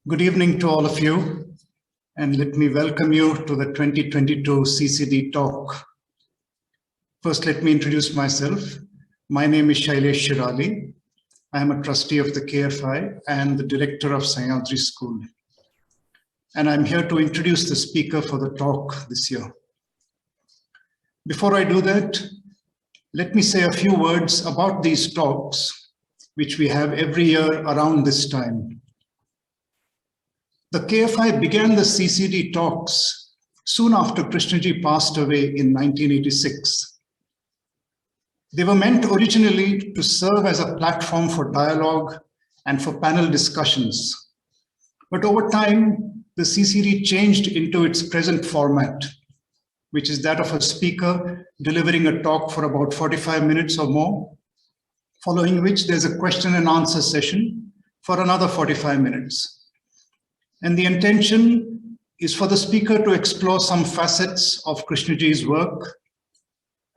Good evening to all of you, and let me welcome you to the 2022 CCD talk. First, let me introduce myself. My name is Shailesh Shirali. I am a trustee of the KFI and the director of Sahyadri School. And I'm here to introduce the speaker for the talk this year. Before I do that, let me say a few words about these talks, which we have every year around this time. The KFI began the CCD talks soon after Krishnaji passed away in 1986. They were meant originally to serve as a platform for dialogue and for panel discussions. But over time, the CCD changed into its present format, which is that of a speaker delivering a talk for about 45 minutes or more, following which there's a question and answer session for another 45 minutes. And the intention is for the speaker to explore some facets of Krishnaji's work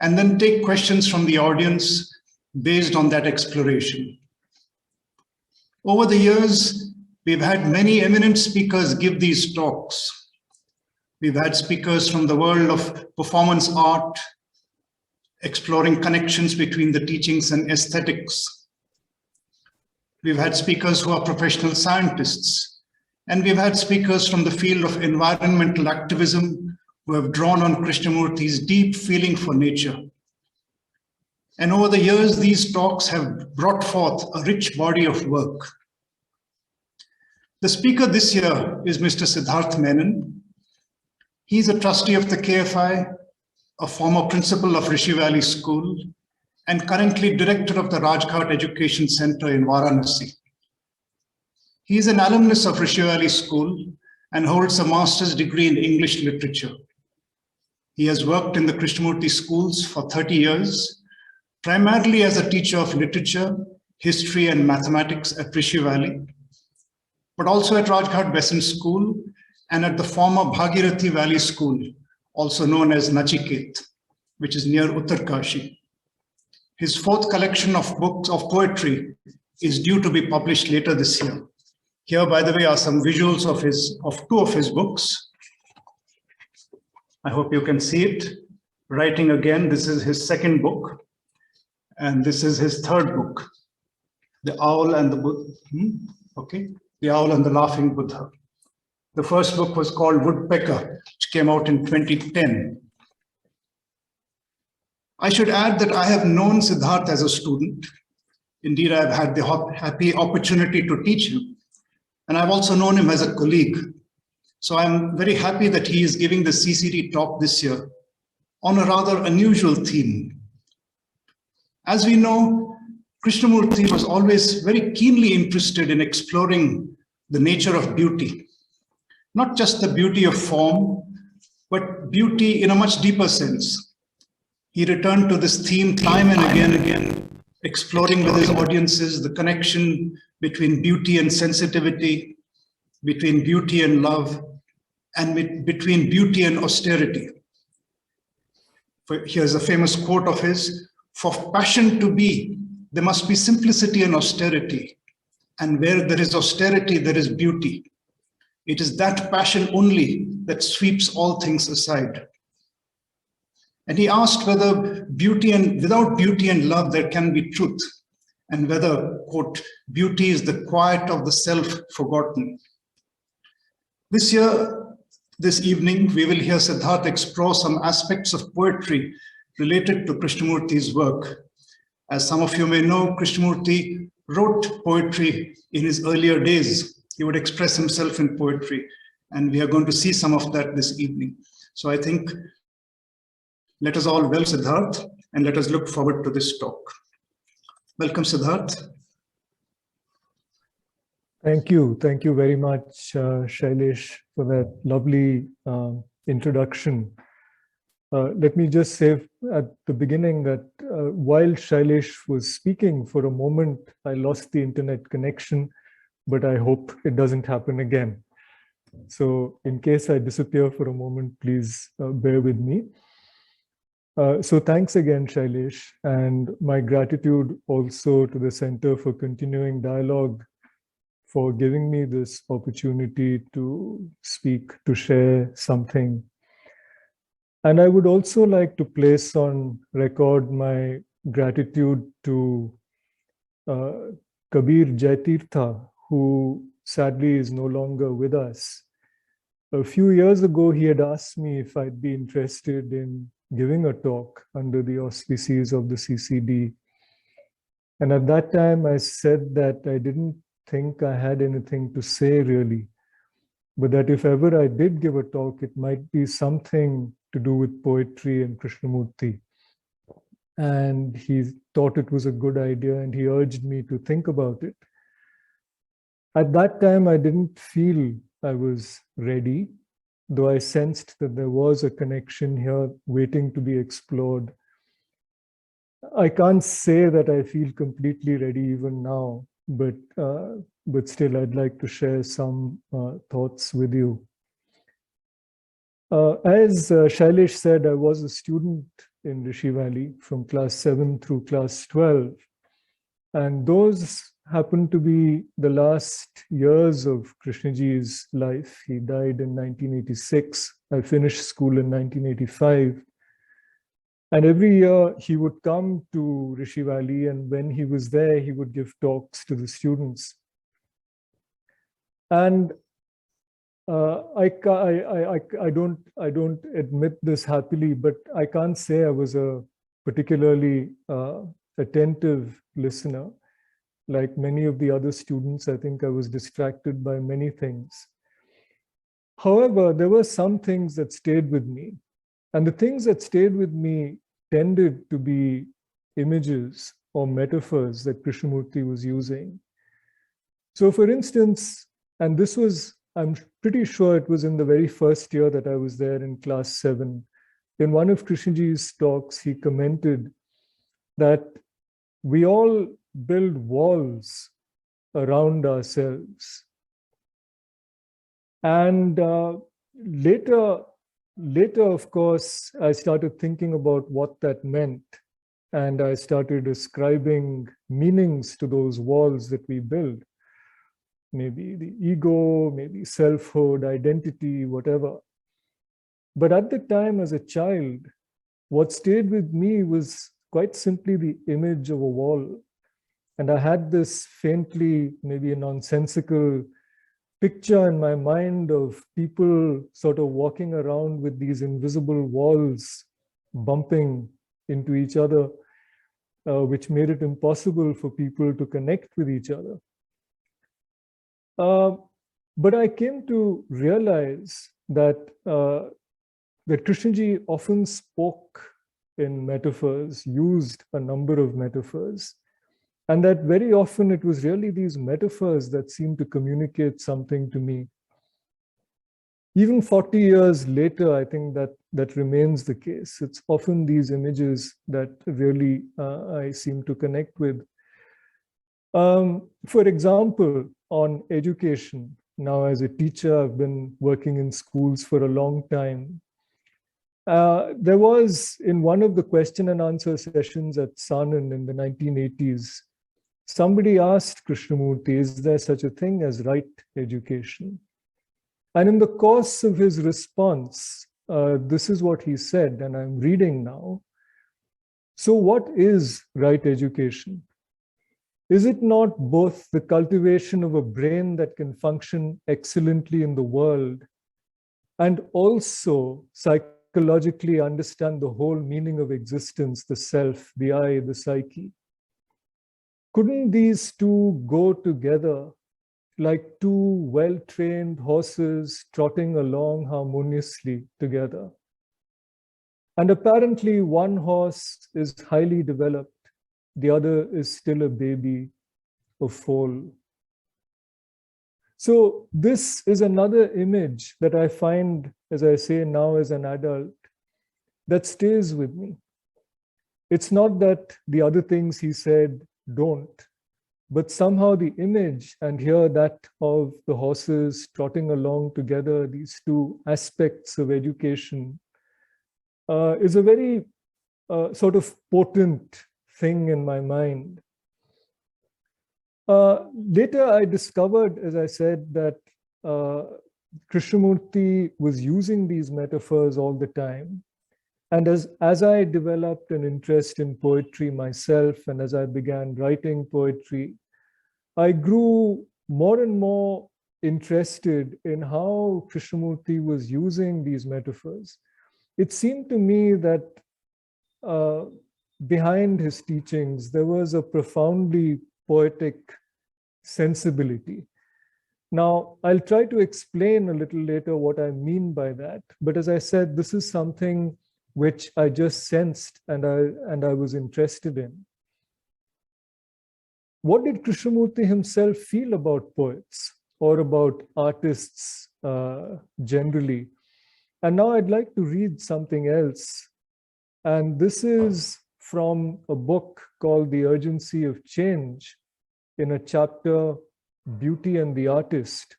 and then take questions from the audience based on that exploration. Over the years, we've had many eminent speakers give these talks. We've had speakers from the world of performance art, exploring connections between the teachings and aesthetics. We've had speakers who are professional scientists. And we've had speakers from the field of environmental activism who have drawn on Krishnamurti's deep feeling for nature. And over the years, these talks have brought forth a rich body of work. The speaker this year is Mr. Siddhartha Menon. He's a trustee of the KFI, a former principal of Rishi Valley School, and currently director of the Rajghat Education Center in Varanasi. He is an alumnus of Rishi Valley School and holds a master's degree in English literature. He has worked in the Krishnamurti schools for 30 years, primarily as a teacher of literature, history, and mathematics at Rishi Valley, but also at Rajghat Besant School and at the former Bhagirathi Valley School, also known as Nachiket, which is near Uttarkashi. His fourth collection of books of poetry is due to be published later this year. Here, by the way, are some visuals of two of his books. I hope you can see it. Writing Again, this is his second book. And this is his third book, The Owl and the Buddha. The Owl and the Laughing Buddha. The first book was called Woodpecker, which came out in 2010. I should add that I have known Siddhartha as a student. Indeed, I've had the happy opportunity to teach him. And I've also known him as a colleague. So I'm very happy that he is giving the CCD talk this year on a rather unusual theme. As we know, Krishnamurti was always very keenly interested in exploring the nature of beauty. Not just the beauty of form, but beauty in a much deeper sense. He returned to this theme time and again, exploring with his audiences the connection between beauty and sensitivity, between beauty and love, and between beauty and austerity. Here's a famous quote of his: "For passion to be, there must be simplicity and austerity. And where there is austerity, there is beauty. It is that passion only that sweeps all things aside." And he asked whether without beauty and love, there can be truth. And whether, quote, beauty is the quiet of the self forgotten. This evening, we will hear Siddhartha explore some aspects of poetry related to Krishnamurti's work. As some of you may know, Krishnamurti wrote poetry in his earlier days. He would express himself in poetry, and we are going to see some of that this evening. So I think let us all welcome Siddhartha, and let us look forward to this talk. Welcome, Siddhartha. Thank you. Thank you very much, Shailesh, for that lovely introduction. Let me just say at the beginning that while Shailesh was speaking, for a moment, I lost the internet connection, but I hope it doesn't happen again. So in case I disappear for a moment, please bear with me. So thanks again, Shailesh, and my gratitude also to the Center for Continuing Dialogue for giving me this opportunity to speak, to share something. And I would also like to place on record my gratitude to Kabir Jaitirtha, who sadly is no longer with us. A few years ago, he had asked me if I'd be interested in giving a talk under the auspices of the CCD. And at that time, I said that I didn't think I had anything to say really, but that if ever I did give a talk, it might be something to do with poetry and Krishnamurti. And he thought it was a good idea and he urged me to think about it. At that time, I didn't feel I was ready, though I sensed that there was a connection here waiting to be explored. I can't say that I feel completely ready even now, but still I'd like to share some thoughts with you. As Shailesh said, I was a student in Rishi Valley from class 7 through class 12. And those happened to be the last years of Krishnaji's life. He died in 1986. I finished school in 1985. And every year he would come to Rishi Valley, and when he was there, he would give talks to the students. And I don't admit this happily, but I can't say I was a particularly attentive listener. Like many of the other students, I think I was distracted by many things. However, there were some things that stayed with me. And the things that stayed with me tended to be images or metaphors that Krishnamurti was using. So for instance, and this was, I'm pretty sure it was in the very first year that I was there in class 7. In one of Krishnaji's talks, he commented that we all build walls around ourselves. And later, of course, I started thinking about what that meant. And I started ascribing meanings to those walls that we build. Maybe the ego, maybe selfhood, identity, whatever. But at the time as a child, what stayed with me was quite simply the image of a wall. And I had this faintly, maybe a nonsensical picture in my mind of people sort of walking around with these invisible walls bumping into each other, which made it impossible for people to connect with each other. But I came to realize that that Krishnaji often spoke in metaphors, used a number of metaphors, and that very often it was really these metaphors that seemed to communicate something to me. Even 40 years later, I think that remains the case. It's often these images that really I seem to connect with. For example, on education, now as a teacher, I've been working in schools for a long time. There was, in one of the question and answer sessions at Sanan in the 1980s, somebody asked Krishnamurti, is there such a thing as right education? And in the course of his response, this is what he said, and I'm reading now. So what is right education? Is it not both the cultivation of a brain that can function excellently in the world and also psychologically understand the whole meaning of existence, the self, the I, the psyche? Couldn't these two go together like two well-trained horses trotting along harmoniously together? And apparently one horse is highly developed, the other is still a baby, a foal. So this is another image that I find, as I say now as an adult, that stays with me. It's not that the other things he said don't, but somehow the image, and here that of the horses trotting along together, these two aspects of education, is a very sort of potent thing in my mind. Later, I discovered, as I said, that Krishnamurti was using these metaphors all the time. And as I developed an interest in poetry myself, and as I began writing poetry, I grew more and more interested in how Krishnamurti was using these metaphors. It seemed to me that behind his teachings, there was a profoundly poetic sensibility. Now, I'll try to explain a little later what I mean by that. But as I said, this is something which I just sensed and I was interested in. What did Krishnamurti himself feel about poets or about artists generally? And now I'd like to read something else. And this is from a book called The Urgency of Change, in a chapter, Beauty and the Artist.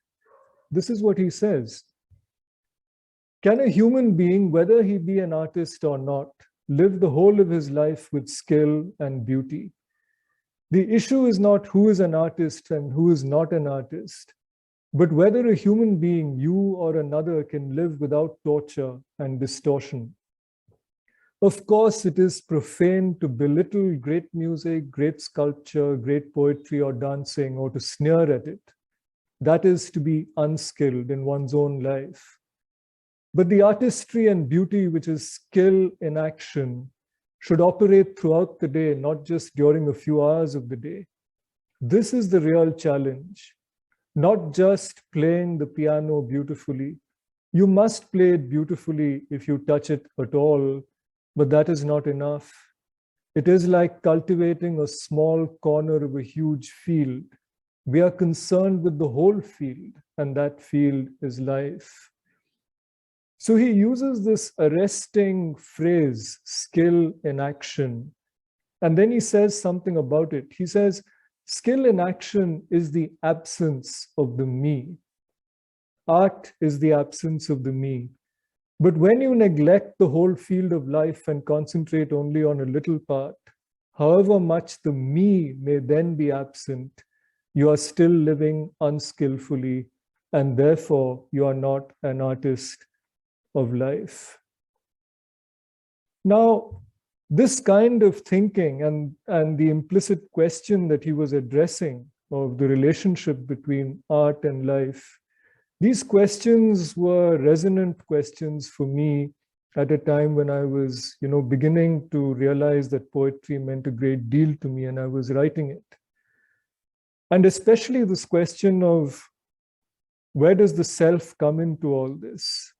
This is what he says. Can a human being, whether he be an artist or not, live the whole of his life with skill and beauty? The issue is not who is an artist and who is not an artist, but whether a human being, you or another, can live without torture and distortion. Of course, it is profane to belittle great music, great sculpture, great poetry or dancing, or to sneer at it. That is to be unskilled in one's own life. But the artistry and beauty, which is skill in action, should operate throughout the day, not just during a few hours of the day. This is the real challenge, not just playing the piano beautifully. You must play it beautifully if you touch it at all, but that is not enough. It is like cultivating a small corner of a huge field. We are concerned with the whole field, and that field is life. So he uses this arresting phrase, skill in action. And then he says something about it. He says, skill in action is the absence of the me. Art is the absence of the me. But when you neglect the whole field of life and concentrate only on a little part, however much the me may then be absent, you are still living unskillfully, and therefore you are not an artist of life. Now, this kind of thinking and the implicit question that he was addressing of the relationship between art and life, these questions were resonant questions for me at a time when I was, beginning to realize that poetry meant a great deal to me, and I was writing it. And especially this question of where does the self come into all this?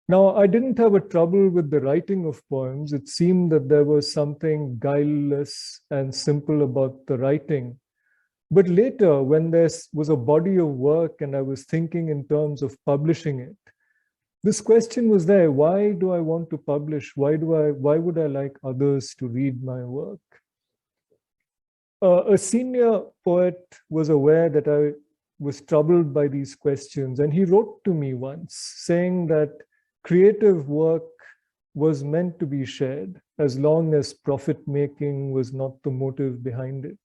Now, I didn't have a trouble with the writing of poems. It seemed that there was something guileless and simple about the writing. But later, when there was a body of work and I was thinking in terms of publishing it, this question was there: why do I want to publish? Why would I like others to read my work? A senior poet was aware that I was troubled by these questions, and he wrote to me once saying that creative work was meant to be shared as long as profit-making was not the motive behind it.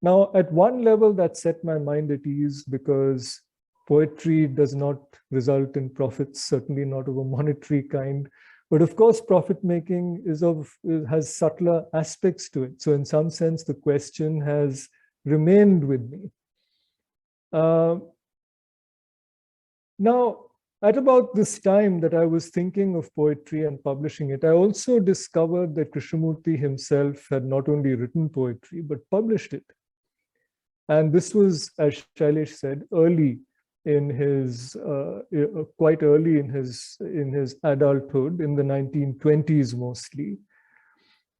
Now, at one level, that set my mind at ease, because poetry does not result in profits, certainly not of a monetary kind. But of course, profit-making has subtler aspects to it. So in some sense, the question has remained with me. Now, at about this time that I was thinking of poetry and publishing it, I also discovered that Krishnamurti himself had not only written poetry, but published it. And this was, as Shailesh said, early in his, quite early in his adulthood, in the 1920s mostly.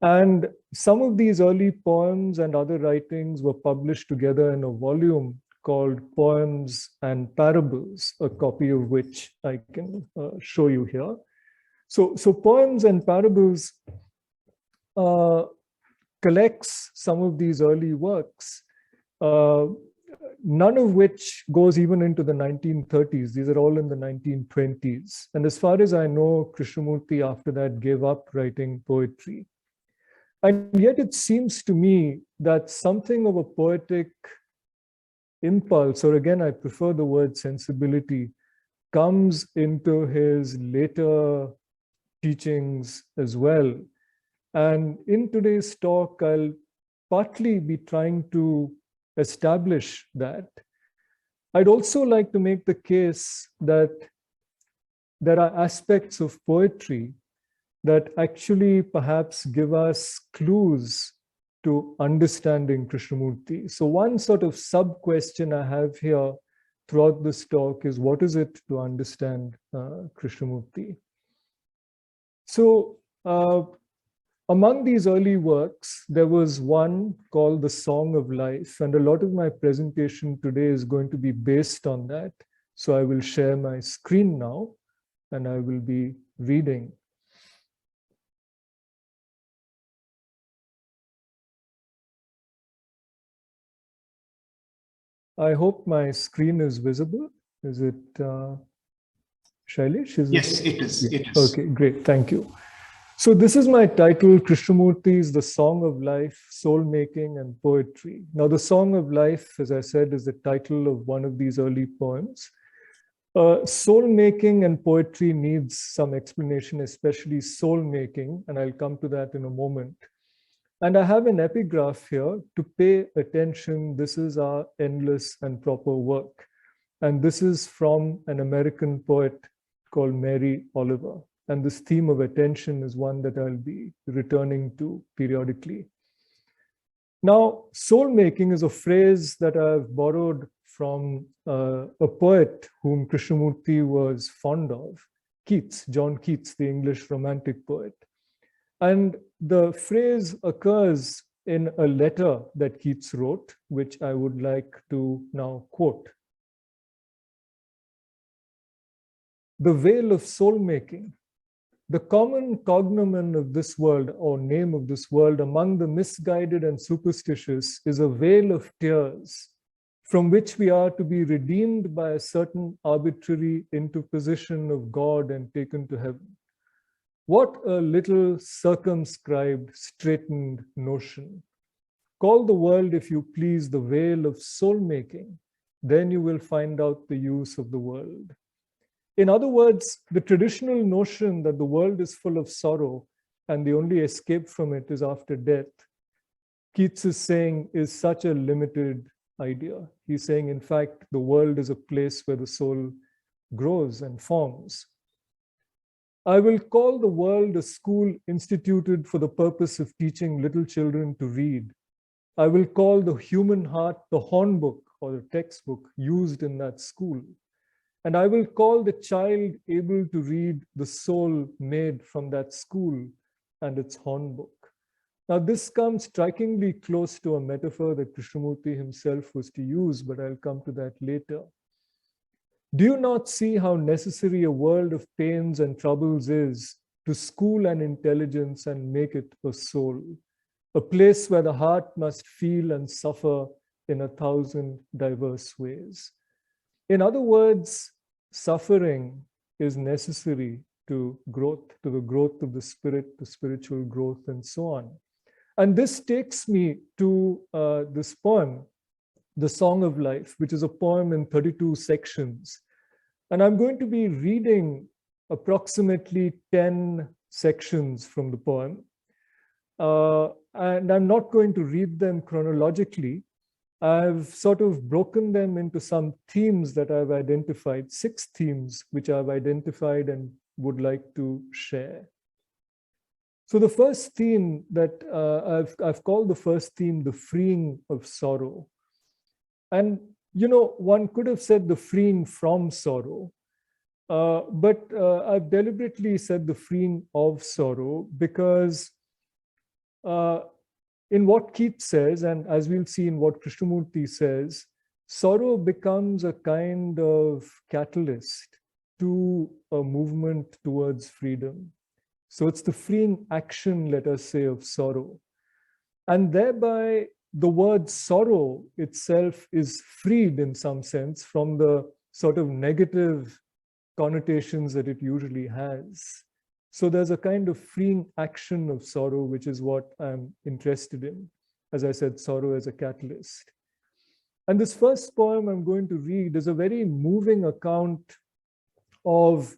And some of these early poems and other writings were published together in a volume called Poems and Parables, a copy of which I can show you here. So Poems and Parables collects some of these early works, none of which goes even into the 1930s. These are all in the 1920s. And as far as I know, Krishnamurti after that gave up writing poetry. And yet it seems to me that something of a poetic impulse, or again, I prefer the word sensibility, comes into his later teachings as well. And in today's talk, I'll partly be trying to establish that. I'd also like to make the case that there are aspects of poetry that actually perhaps give us clues to understanding Krishnamurti. So one sort of sub-question I have here throughout this talk is, what is it to understand Krishnamurti? So among these early works, there was one called The Song of Life, and a lot of my presentation today is going to be based on that. So I will share my screen now, and I will be reading. I hope my screen is visible. Is it, Shailesh? Yes, it is. Yeah. It is. Okay, great. Thank you. So this is my title, Krishnamurti's The Song of Life, Soul Making and Poetry. Now, The Song of Life, as I said, is the title of one of these early poems. Soul making and poetry needs some explanation, especially soul making, and I'll come to that in a moment. And I have an epigraph here to pay attention. This is our endless and proper work. And this is from an American poet called Mary Oliver. And this theme of attention is one that I'll be returning to periodically. Now, soul making is a phrase that I've borrowed from a poet whom Krishnamurti was fond of, Keats, John Keats, the English romantic poet. And the phrase occurs in a letter that Keats wrote, which I would like to now quote. The veil of soul making. The common cognomen of this world, or name of this world, among the misguided and superstitious is a veil of tears, from which we are to be redeemed by a certain arbitrary interposition of God and taken to heaven. What a little circumscribed, straitened notion. Call the world, if you please, the veil of soul-making. Then you will find out the use of the world. In other words, the traditional notion that the world is full of sorrow and the only escape from it is after death, Keats is saying, is such a limited idea. He's saying, in fact, the world is a place where the soul grows and forms. I will call the world a school instituted for the purpose of teaching little children to read. I will call the human heart the hornbook or the textbook used in that school. And I will call the child able to read the soul made from that school and its hornbook. Now, this comes strikingly close to a metaphor that Krishnamurti himself was to use, but I'll come to that later. Do you not see how necessary a world of pains and troubles is to school an intelligence and make it a soul, a place where the heart must feel and suffer in 1,000 diverse ways? In other words, suffering is necessary to growth, to the growth of the spirit, to spiritual growth, and so on. And this takes me to this poem, The Song of Life, which is a poem in 32 sections. And I'm going to be reading approximately 10 sections from the poem. And I'm not going to read them chronologically. I've sort of broken them into some themes that I've identified, 6 themes which I've identified and would like to share. So the first theme that I've called the first theme, the freeing of sorrow. And, you know, one could have said the freeing from sorrow, but I've deliberately said the freeing of sorrow because in what Keats says, and as we'll see in what Krishnamurti says, sorrow becomes a kind of catalyst to a movement towards freedom. So it's the freeing action, let us say, of sorrow. And thereby, the word sorrow itself is freed in some sense from the sort of negative connotations that it usually has. So there's a kind of freeing action of sorrow, which is what I'm interested in. As I said, sorrow as a catalyst. And this first poem I'm going to read is a very moving account of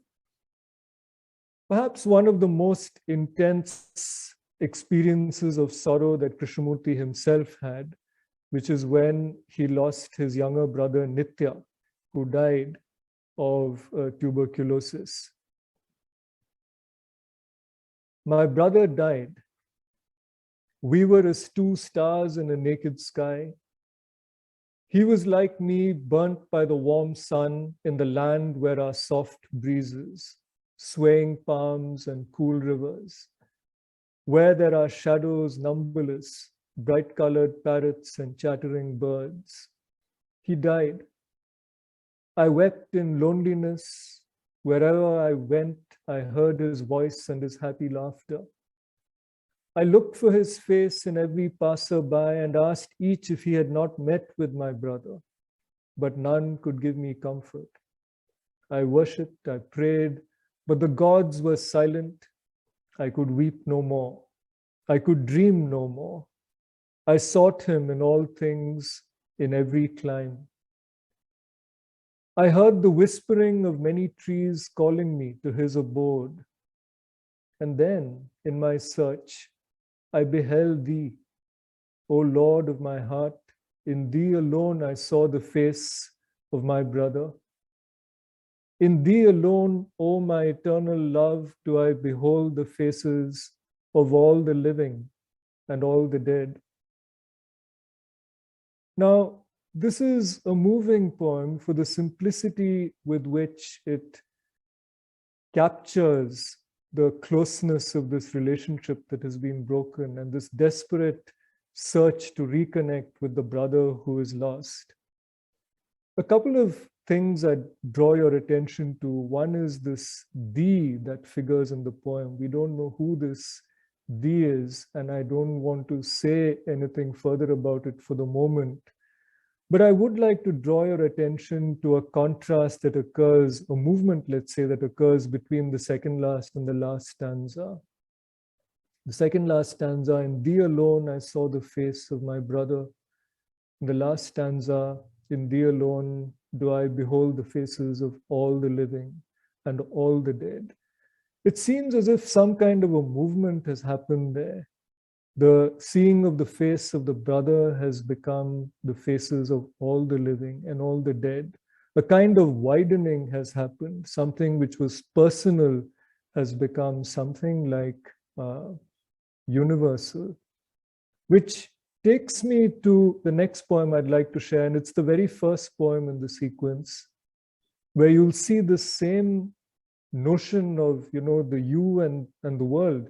perhaps one of the most intense experiences of sorrow that Krishnamurti himself had, which is when he lost his younger brother Nitya, who died of tuberculosis. My brother died. We were as two stars in a naked sky. He was like me, burnt by the warm sun in the land where are soft breezes, swaying palms and cool rivers, where there are shadows numberless, bright-colored parrots and chattering birds. He died. I wept in loneliness. Wherever I went, I heard his voice and his happy laughter. I looked for his face in every passer-by and asked each if he had not met with my brother, but none could give me comfort. I worshipped, I prayed, but the gods were silent. I could weep no more. I could dream no more. I sought him in all things, in every clime. I heard the whispering of many trees calling me to his abode. And then, in my search, I beheld thee, O Lord of my heart. In thee alone I saw the face of my brother. In thee alone, O my eternal love, do I behold the faces of all the living and all the dead. Now, this is a moving poem for the simplicity with which it captures the closeness of this relationship that has been broken and this desperate search to reconnect with the brother who is lost. A couple of things I'd draw your attention to. One is this thee that figures in the poem. We don't know who this thee is, and I don't want to say anything further about it for the moment. But I would like to draw your attention to a contrast that occurs, a movement, let's say, that occurs between the second last and the last stanza. The second last stanza, in thee alone I saw the face of my brother. In the last stanza, in thee alone do I behold the faces of all the living and all the dead. It seems as if some kind of a movement has happened there. The seeing of the face of the brother has become the faces of all the living and all the dead. A kind of widening has happened. Something which was personal has become something like universal, which takes me to the next poem I'd like to share. And it's the very first poem in the sequence, where you'll see the same notion of, the you and the world.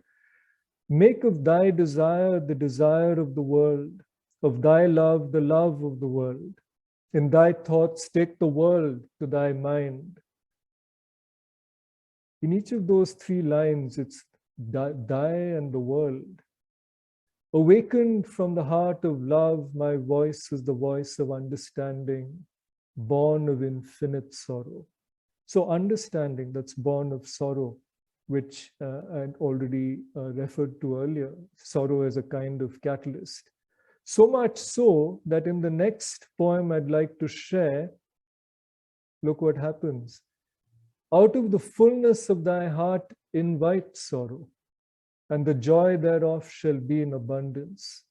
Make of thy desire the desire of the world, of thy love the love of the world. In thy thoughts take the world to thy mind. In each of those three lines, it's thy and the world. Awakened from the heart of love, my voice is the voice of understanding, born of infinite sorrow. So understanding that's born of sorrow, which I'd already referred to earlier, sorrow as a kind of catalyst. So much so that in the next poem I'd like to share, look what happens. Out of the fullness of thy heart invite sorrow, and the joy thereof shall be in abundance.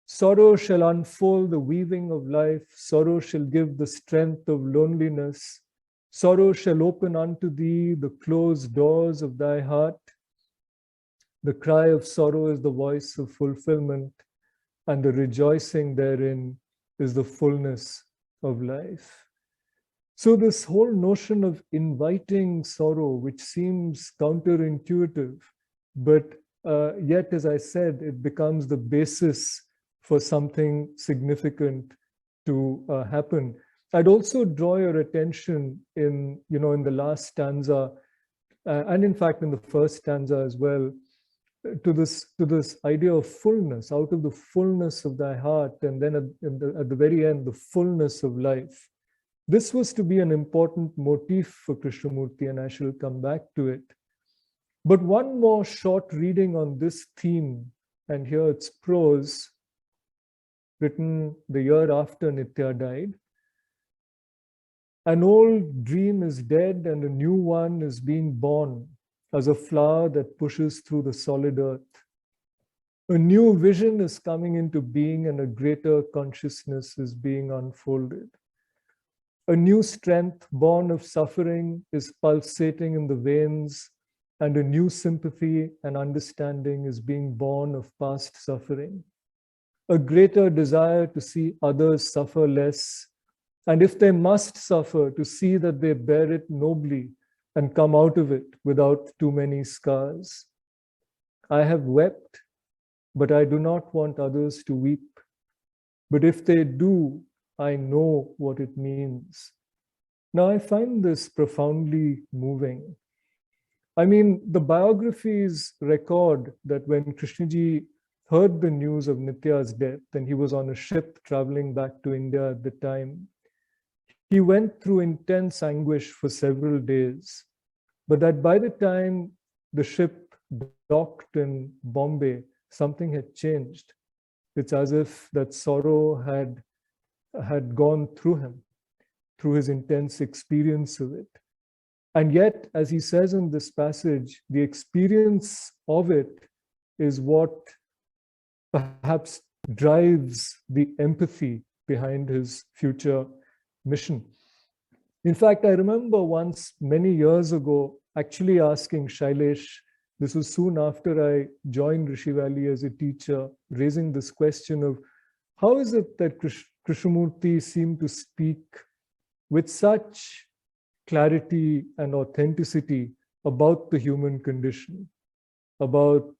Sorrow shall unfold the weaving of life, sorrow shall give the strength of loneliness, sorrow shall open unto thee the closed doors of thy heart. The cry of sorrow is the voice of fulfillment, and the rejoicing therein is the fullness of life. So this whole notion of inviting sorrow, which seems counterintuitive, but yet, as I said, it becomes the basis for something significant to happen. I'd also draw your attention in the last stanza, and in fact in the first stanza as well, to this idea of fullness, out of the fullness of thy heart, and then at the very end, the fullness of life. This was to be an important motif for Krishnamurti, and I shall come back to it. But one more short reading on this theme, and here it's prose, written the year after Nitya died. An old dream is dead and a new one is being born as a flower that pushes through the solid earth. A new vision is coming into being and a greater consciousness is being unfolded. A new strength born of suffering is pulsating in the veins, and a new sympathy and understanding is being born of past suffering. A greater desire to see others suffer less, and if they must suffer, to see that they bear it nobly and come out of it without too many scars. I have wept, but I do not want others to weep. But if they do, I know what it means. Now, I find this profoundly moving. I mean, the biographies record that when Krishnaji heard the news of Nitya's death, and he was on a ship traveling back to India at the time, he went through intense anguish for several days. But that by the time the ship docked in Bombay, something had changed. It's as if that sorrow had gone through him, through his intense experience of it. And yet, as he says in this passage, the experience of it is what perhaps drives the empathy behind his future mission. In fact, I remember once many years ago actually asking Shailesh, this was soon after I joined Rishi Valley as a teacher, raising this question of how is it that Krishnamurti seemed to speak with such clarity and authenticity about the human condition, about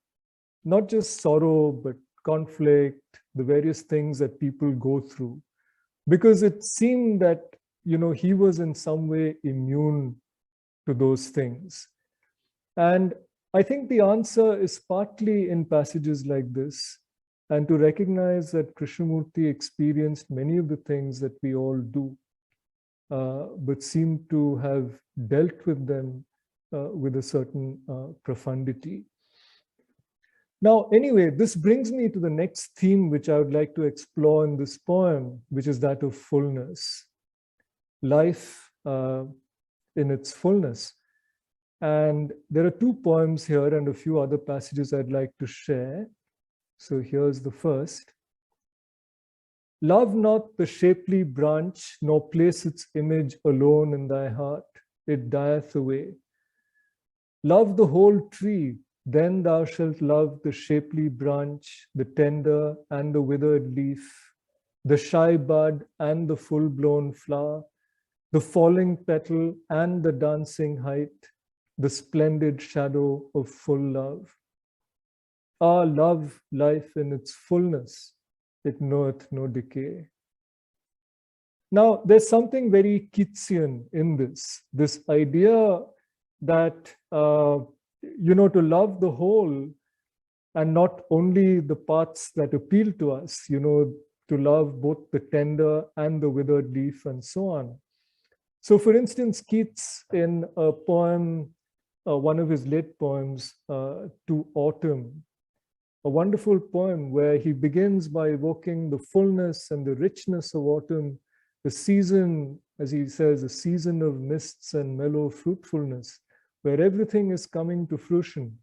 not just sorrow, but conflict, the various things that people go through. Because it seemed that, he was in some way immune to those things. And I think the answer is partly in passages like this, and to recognize that Krishnamurti experienced many of the things that we all do, but seem to have dealt with them with a certain profundity. Now, anyway, this brings me to the next theme which I would like to explore in this poem, which is that of fullness. Life in its fullness. And there are two poems here and a few other passages I'd like to share. So here's the first. Love not the shapely branch, nor place its image alone in thy heart, it dieth away. Love the whole tree, then thou shalt love the shapely branch, the tender and the withered leaf, the shy bud and the full-blown flower, the falling petal and the dancing height, the splendid shadow of full love. Love life in its fullness, it knoweth no decay. Now, there's something very Keatsian in this idea that, to love the whole and not only the parts that appeal to us, to love both the tender and the withered leaf and so on. So, for instance, Keats, in a poem, one of his late poems, To Autumn, a wonderful poem where he begins by evoking the fullness and the richness of autumn, the season, as he says, a season of mists and mellow fruitfulness, where everything is coming to fruition.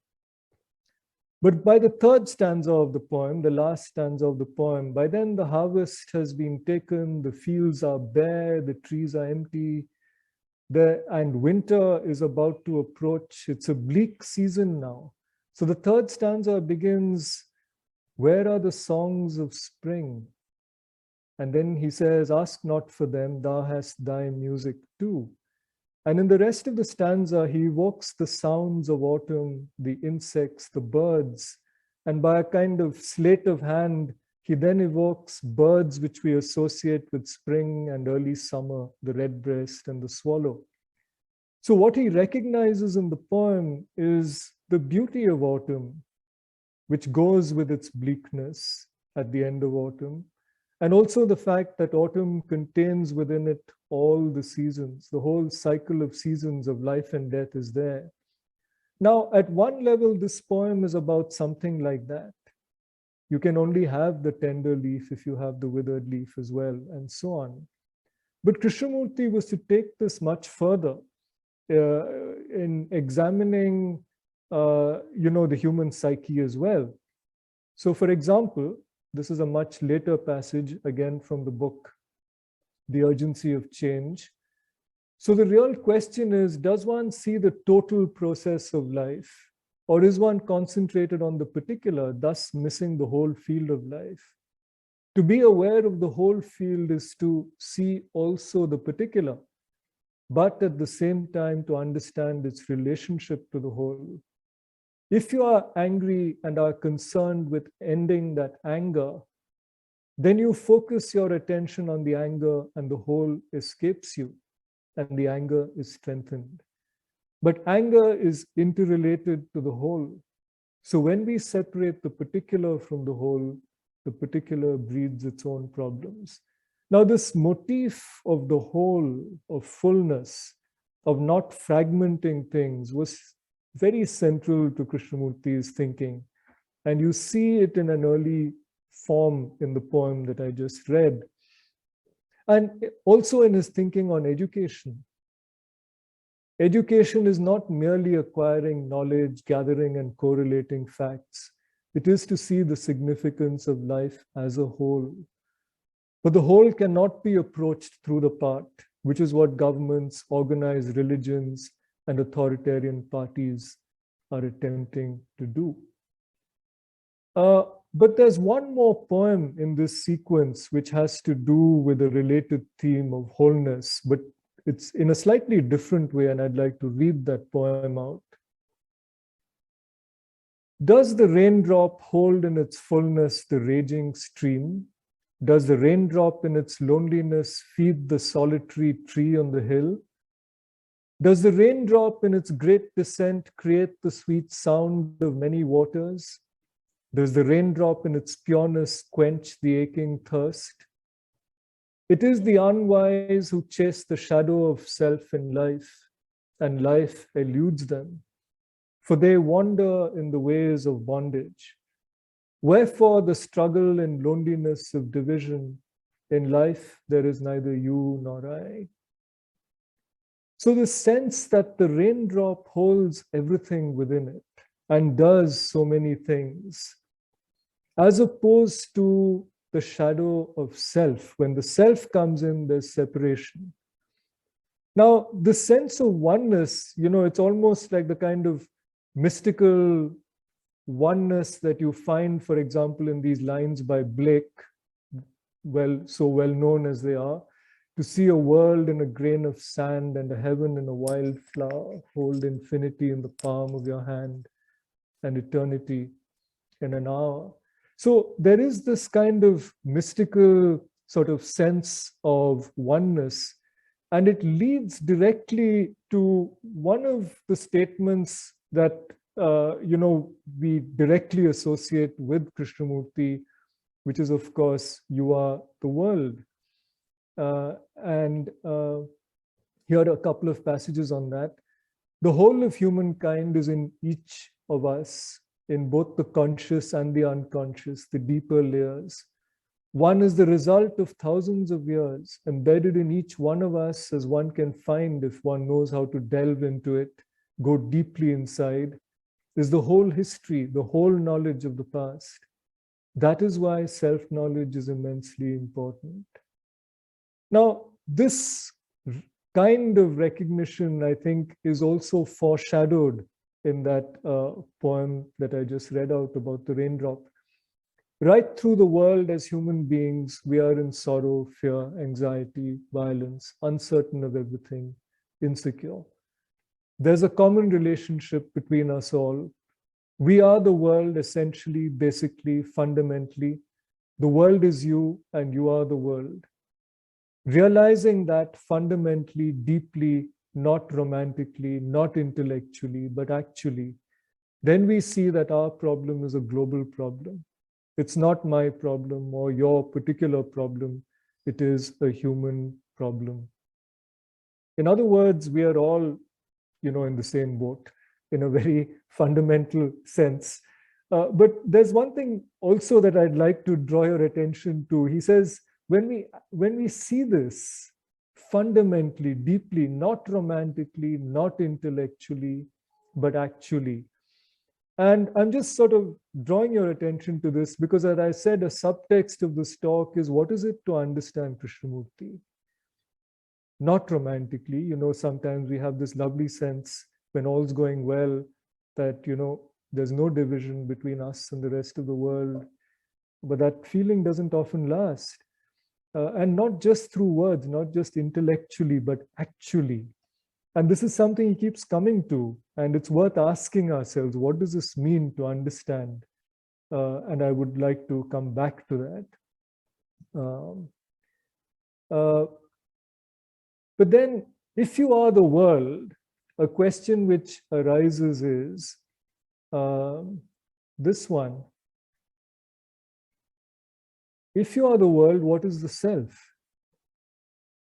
But by the third stanza of the poem, the last stanza of the poem, by then the harvest has been taken, the fields are bare, the trees are empty, and winter is about to approach. It's a bleak season now. So the third stanza begins, where are the songs of spring? And then he says, ask not for them, thou hast thy music too. And in the rest of the stanza, he evokes the sounds of autumn, the insects, the birds, and by a kind of sleight of hand, he then evokes birds which we associate with spring and early summer, the redbreast and the swallow. So what he recognizes in the poem is the beauty of autumn, which goes with its bleakness at the end of autumn, and also the fact that autumn contains within it all the seasons, the whole cycle of seasons of life and death is there. Now, at one level, this poem is about something like that. You can only have the tender leaf if you have the withered leaf as well, and so on. But Krishnamurti was to take this much further in examining, the human psyche as well. So, for example, this is a much later passage, again from the book, The Urgency of Change. So the real question is, does one see the total process of life, or is one concentrated on the particular, thus missing the whole field of life? To be aware of the whole field is to see also the particular, but at the same time to understand its relationship to the whole. If you are angry and are concerned with ending that anger, then you focus your attention on the anger and the whole escapes you, and the anger is strengthened. But anger is interrelated to the whole. So when we separate the particular from the whole, the particular breeds its own problems. Now, this motif of the whole, of fullness, of not fragmenting things was very central to Krishnamurti's thinking. And you see it in an early form in the poem that I just read. And also in his thinking on education. Education is not merely acquiring knowledge, gathering and correlating facts. It is to see the significance of life as a whole. But the whole cannot be approached through the part, which is what governments, organized religions, and authoritarian parties are attempting to do. But there's one more poem in this sequence which has to do with a related theme of wholeness, but it's in a slightly different way, and I'd like to read that poem out. Does the raindrop hold in its fullness the raging stream? Does the raindrop in its loneliness feed the solitary tree on the hill? Does the raindrop in its great descent create the sweet sound of many waters? Does the raindrop in its pureness quench the aching thirst? It is the unwise who chase the shadow of self in life, and life eludes them, for they wander in the ways of bondage. Wherefore the struggle and loneliness of division? In life there is neither you nor I. So the sense that the raindrop holds everything within it and does so many things, as opposed to the shadow of self. When the self comes in, there's separation. Now, the sense of oneness, it's almost like the kind of mystical oneness that you find, for example, in these lines by Blake, so well known as they are, to see a world in a grain of sand and a heaven in a wild flower, hold infinity in the palm of your hand and eternity in an hour. So there is this kind of mystical sort of sense of oneness, and it leads directly to one of the statements that we directly associate with Krishnamurti, which is, of course, you are the world. And here are a couple of passages on that. The whole of humankind is in each of us, in both the conscious and the unconscious, the deeper layers. One is the result of thousands of years, embedded in each one of us, as one can find if one knows how to delve into it, go deeply inside, is the whole history, the whole knowledge of the past. That is why self-knowledge is immensely important. Now, this kind of recognition, I think, is also foreshadowed in that poem that I just read out about the raindrop. Right through the world as human beings, we are in sorrow, fear, anxiety, violence, uncertain of everything, insecure. There's a common relationship between us all. We are the world, essentially, basically, fundamentally. The world is you and you are the world. Realizing that fundamentally, deeply, not romantically, not intellectually, but actually, then we see that our problem is a global problem. It's not my problem or your particular problem. It is a human problem. In other words, we are all, in the same boat. in a very fundamental sense. But there's one thing also that I'd like to draw your attention to. He says, when we see this fundamentally, deeply, not romantically, not intellectually, but actually. And I'm just sort of drawing your attention to this because, as I said, a subtext of this talk is what is it to understand Krishnamurti? Not romantically, sometimes we have this lovely sense when all's going well that, there's no division between us and the rest of the world. But that feeling doesn't often last. And not just through words, not just intellectually, but actually. And this is something he keeps coming to. And it's worth asking ourselves, what does this mean to understand? And I would like to come back to that. But then, if you are the world, a question which arises is this one. If you are the world, what is the self?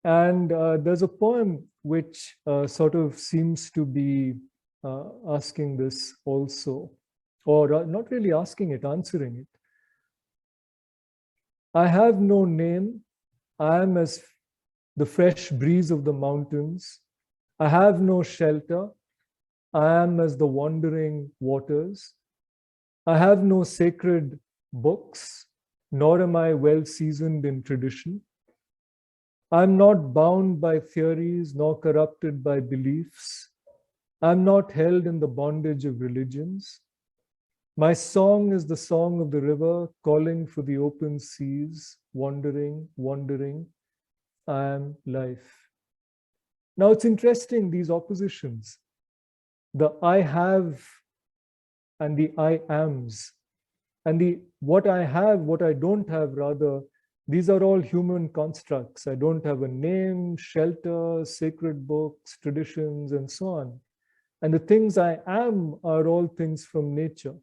And there's a poem which sort of seems to be asking this also, or not really asking it, answering it. I have no name. I am as the fresh breeze of the mountains. I have no shelter. I am as the wandering waters. I have no sacred books, nor am I well seasoned in tradition. I'm not bound by theories, nor corrupted by beliefs. I'm not held in the bondage of religions. My song is the song of the river, calling for the open seas, wandering, wandering. I am life. Now it's interesting, these oppositions, the I have and the I ams, and the what I have, what I don't have, rather, these are all human constructs. I don't have a name, shelter, sacred books, traditions, and so on. And the things I am are all things from nature.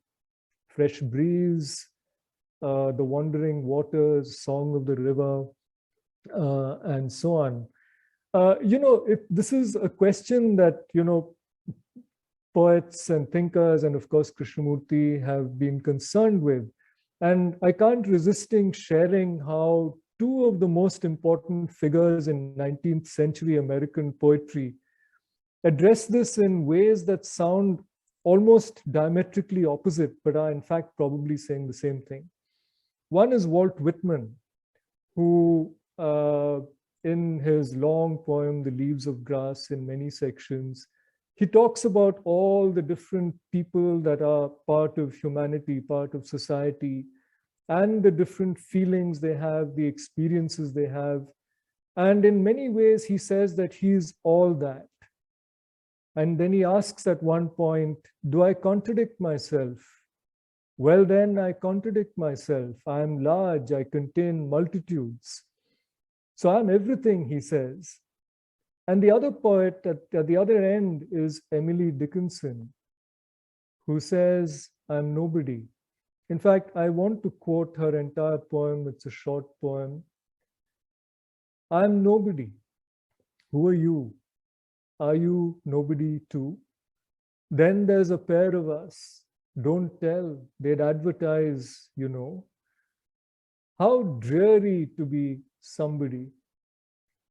Fresh breeze, the wandering waters, song of the river, and so on. This is a question that, poets and thinkers, and of course Krishnamurti, have been concerned with. And I can't resisting sharing how two of the most important figures in 19th century American poetry address this in ways that sound almost diametrically opposite, but are in fact probably saying the same thing. One is Walt Whitman, who in his long poem, The Leaves of Grass, in many sections, he talks about all the different people that are part of humanity, part of society, and the different feelings they have, the experiences they have. And in many ways, he says that he's all that. And then he asks at one point, do I contradict myself? Well, then I contradict myself. I am large, I contain multitudes. So I'm everything, he says. And the other poet at the other end is Emily Dickinson, who says, I'm nobody. In fact, I want to quote her entire poem. It's a short poem. I'm nobody. Who are you? Are you nobody too? Then there's a pair of us. Don't tell, they'd advertise, How dreary to be somebody.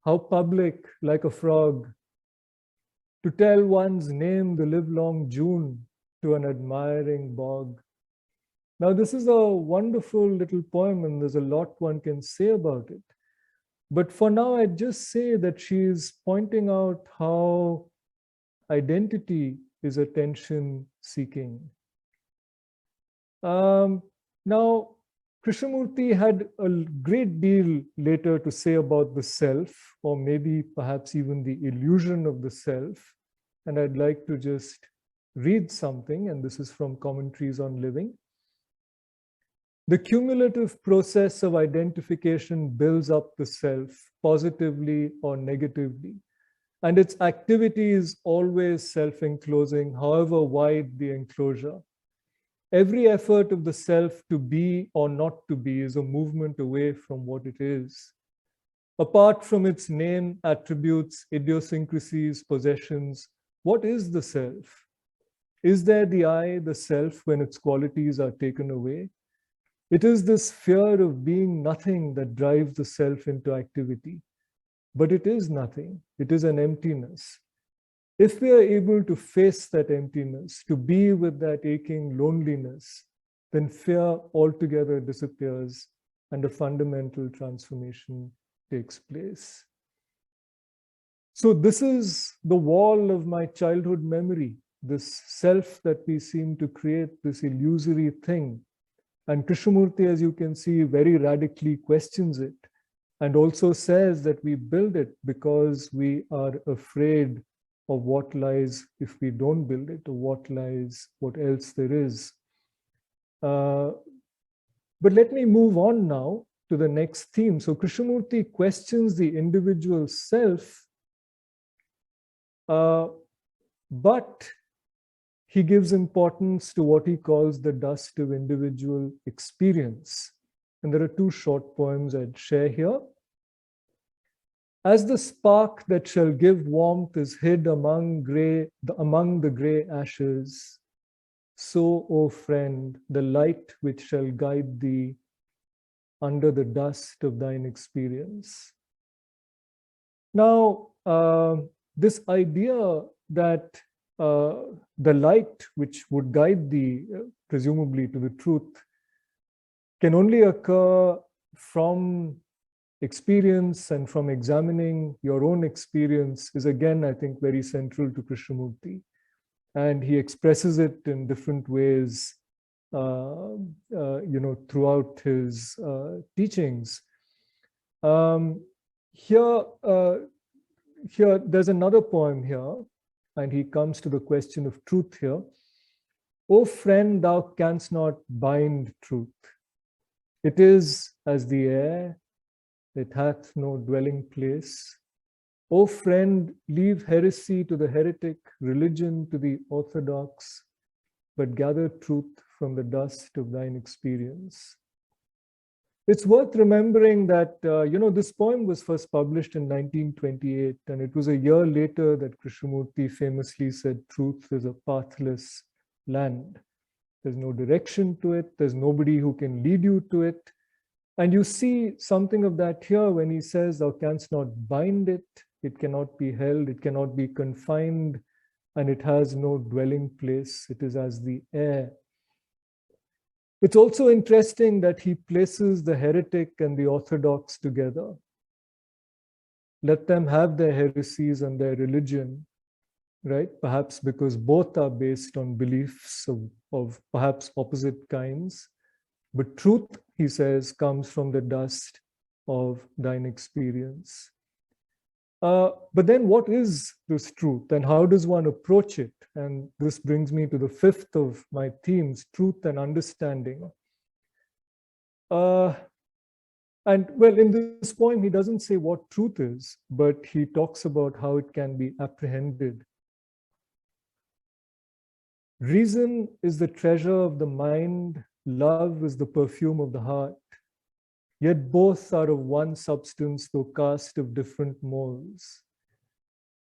How public, like a frog, to tell one's name the livelong June to an admiring bog. Now, this is a wonderful little poem, and there's a lot one can say about it. But for now, I'd just say that she's pointing out how identity is attention-seeking. Now, Krishnamurti had a great deal later to say about the self, or maybe perhaps even the illusion of the self. And I'd like to just read something, and this is from Commentaries on Living. The cumulative process of identification builds up the self, positively or negatively. And its activity is always self-enclosing, however wide the enclosure. Every effort of the self to be or not to be is a movement away from what it is. Apart from its name, attributes, idiosyncrasies, possessions, what is the self? Is there the I, the self, when its qualities are taken away? It is this fear of being nothing that drives the self into activity. But it is nothing. It is an emptiness. If we are able to face that emptiness, to be with that aching loneliness, then fear altogether disappears and a fundamental transformation takes place. So this is the wall of my childhood memory, this self that we seem to create, this illusory thing. And Krishnamurti, as you can see, very radically questions it and also says that we build it because we are afraid of what lies if we don't build it, or what lies, what else there is. But let me move on now to the next theme. So Krishnamurti questions the individual self, but he gives importance to what he calls the dust of individual experience. And there are two short poems I'd share here. As the spark that shall give warmth is hid among the grey ashes, so, O friend, the light which shall guide thee under the dust of thine experience. Now, this idea that the light which would guide thee, presumably to the truth, can only occur from experience and from examining your own experience is again, I think, very central to Krishnamurti. And he expresses it in different ways, throughout his teachings. Here, there's another poem here, and he comes to the question of truth here. O friend, thou canst not bind truth. It is as the air, it hath no dwelling place. O friend, leave heresy to the heretic, religion to the orthodox, but gather truth from the dust of thine experience. It's worth remembering that, this poem was first published in 1928, and it was a year later that Krishnamurti famously said, truth is a pathless land. There's no direction to it. There's nobody who can lead you to it. And you see something of that here when he says, thou canst not bind it. It cannot be held, it cannot be confined, and it has no dwelling place. It is as the air. It's also interesting that he places the heretic and the orthodox together. Let them have their heresies and their religion, right? Perhaps because both are based on beliefs of perhaps opposite kinds. But truth, he says, comes from the dust of thine experience. But then what is this truth and how does one approach it? And this brings me to the fifth of my themes, truth and understanding. And well, in this poem, he doesn't say what truth is, but he talks about how it can be apprehended. Reason is the treasure of the mind, love is the perfume of the heart. Yet both are of one substance, though cast of different molds.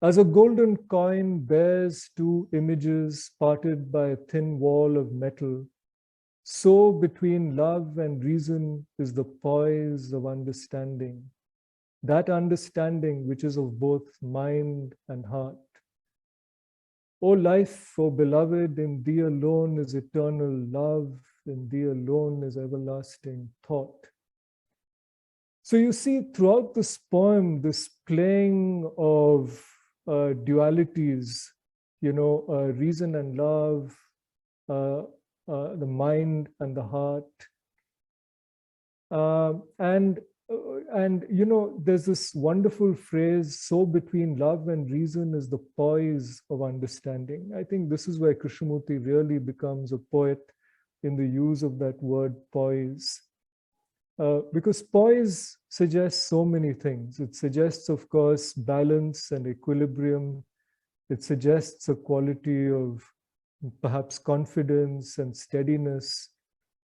As a golden coin bears two images parted by a thin wall of metal, so between love and reason is the poise of understanding, that understanding which is of both mind and heart. O life, O beloved, in thee alone is eternal love, in thee alone is everlasting thought. So you see throughout this poem, this playing of dualities, reason and love, the mind and the heart. There's this wonderful phrase, so between love and reason is the poise of understanding. I think this is where Krishnamurti really becomes a poet in the use of that word poise. Because poise suggests so many things. It suggests, of course, balance and equilibrium. It suggests a quality of perhaps confidence and steadiness.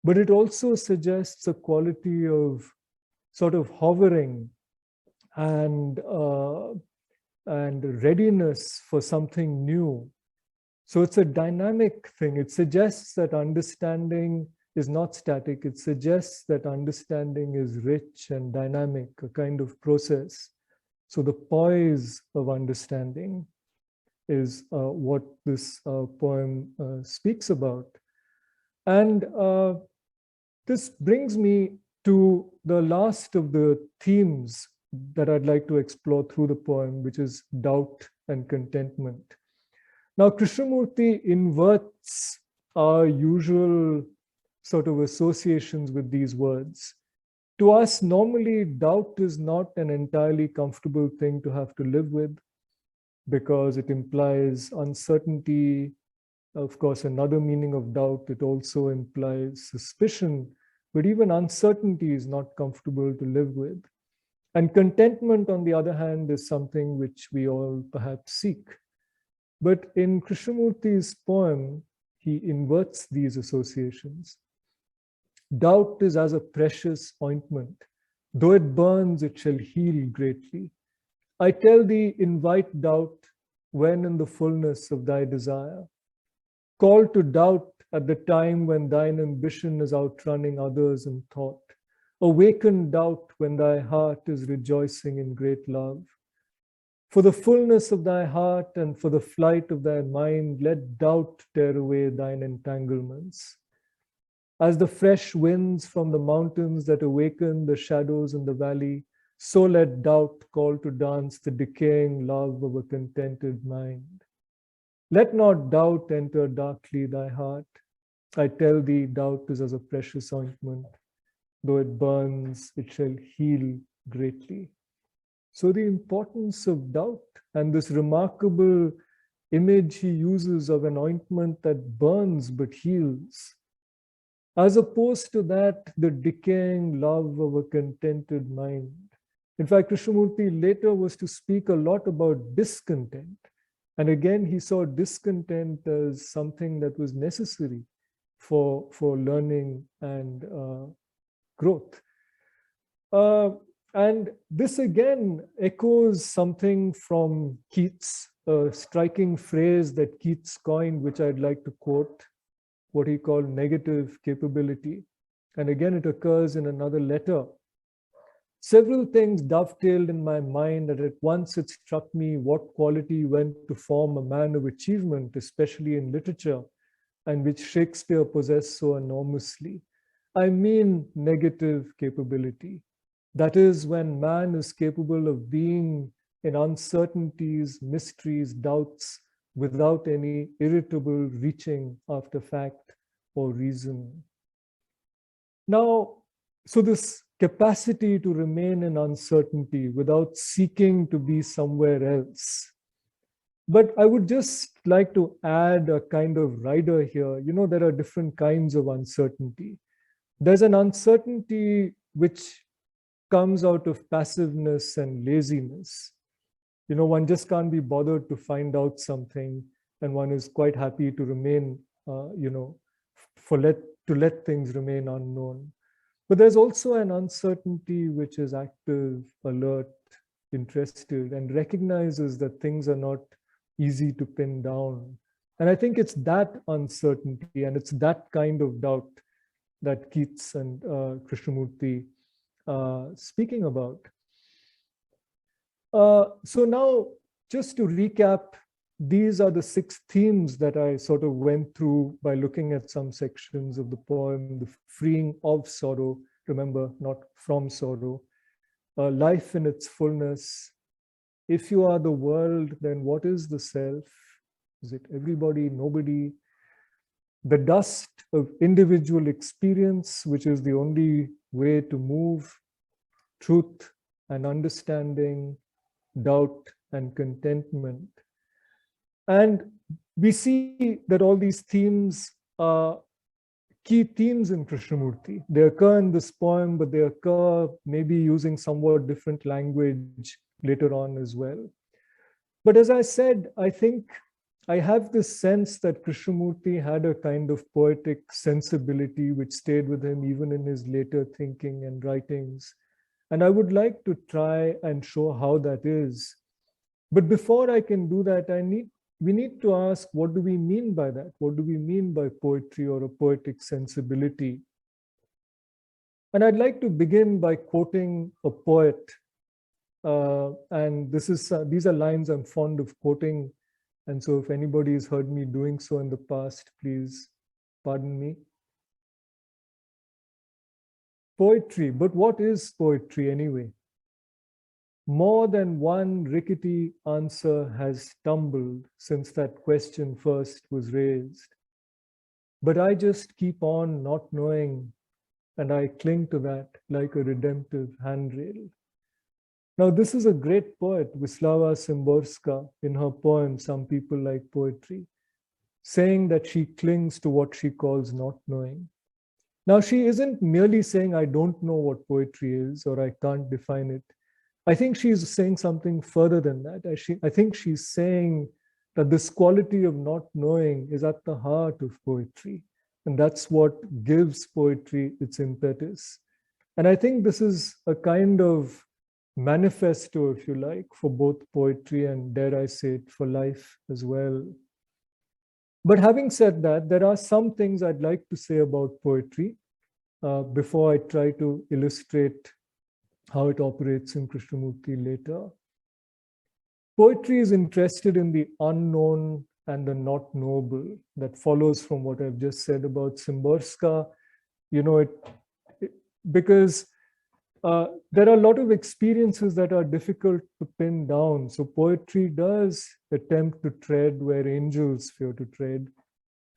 But it also suggests a quality of sort of hovering and readiness for something new. So it's a dynamic thing. It suggests that understanding is not static. It suggests that understanding is rich and dynamic, a kind of process. So the poise of understanding is what this poem speaks about. And this brings me to the last of the themes that I'd like to explore through the poem, which is doubt and contentment. Now, Krishnamurti inverts our usual sort of associations with these words. To us, normally, doubt is not an entirely comfortable thing to have to live with because it implies uncertainty. Of course, another meaning of doubt, it also implies suspicion, but even uncertainty is not comfortable to live with. And contentment, on the other hand, is something which we all perhaps seek. But in Krishnamurti's poem, he inverts these associations. Doubt is as a precious ointment. Though it burns, it shall heal greatly. I tell thee, invite doubt when in the fullness of thy desire. Call to doubt at the time when thine ambition is outrunning others in thought. Awaken doubt when thy heart is rejoicing in great love. For the fullness of thy heart and for the flight of thy mind, let doubt tear away thine entanglements. As the fresh winds from the mountains that awaken the shadows in the valley, so let doubt call to dance the decaying love of a contented mind. Let not doubt enter darkly thy heart. I tell thee, doubt is as a precious ointment. Though it burns, it shall heal greatly. So the importance of doubt and this remarkable image he uses of an ointment that burns but heals. As opposed to that, the decaying love of a contented mind. In fact, Krishnamurti later was to speak a lot about discontent. And again, he saw discontent as something that was necessary for learning and growth. And this again echoes something from Keats, a striking phrase that Keats coined, which I'd like to quote, what he called negative capability. And again, it occurs in another letter. Several things dovetailed in my mind, and at once it struck me what quality went to form a man of achievement, especially in literature, and which Shakespeare possessed so enormously. I mean negative capability. That is, when man is capable of being in uncertainties, mysteries, doubts, without any irritable reaching after fact or reason. Now, so this capacity to remain in uncertainty without seeking to be somewhere else. But I would just like to add a kind of rider here. You know, there are different kinds of uncertainty. There's an uncertainty which comes out of passiveness and laziness. You know, one just can't be bothered to find out something, and one is quite happy to remain, to let things remain unknown. But there's also an uncertainty which is active, alert, interested, and recognizes that things are not easy to pin down. And I think it's that uncertainty and it's that kind of doubt that Keats and Krishnamurti speaking about. So now, just to recap, these are the 6 themes that I sort of went through by looking at some sections of the poem: the freeing of sorrow, remember, not from sorrow, life in its fullness. If you are the world, then what is the self? Is it everybody, nobody? The dust of individual experience, which is the only way to move, truth and understanding, doubt and contentment. And we see that all these themes are key themes in Krishnamurti. They occur in this poem, but they occur maybe using somewhat different language later on as well. But as I said, I think I have this sense that Krishnamurti had a kind of poetic sensibility which stayed with him even in his later thinking and writings. And I would like to try and show how that is. But before I can do that, I need we need to ask, what do we mean by that? What do we mean by poetry or a poetic sensibility? And I'd like to begin by quoting a poet. And these are lines I'm fond of quoting. And so if anybody has heard me doing so in the past, please pardon me. Poetry, but what is poetry anyway? More than one rickety answer has stumbled since that question first was raised. But I just keep on not knowing, and I cling to that like a redemptive handrail. Now, this is a great poet, Wisława Szymborska, in her poem, Some People Like Poetry, saying that she clings to what she calls not knowing. Now, she isn't merely saying, I don't know what poetry is, or I can't define it. I think she's saying something further than that. I think she's saying that this quality of not knowing is at the heart of poetry. And that's what gives poetry its impetus. And I think this is a kind of manifesto, if you like, for both poetry and, dare I say it, for life as well. But having said that, there are some things I'd like to say about poetry before I try to illustrate how it operates in Krishnamurti later. Poetry is interested in the unknown and the not knowable. That follows from what I've just said about Szymborska. Because there are a lot of experiences that are difficult to pin down. So poetry does attempt to tread where angels fear to tread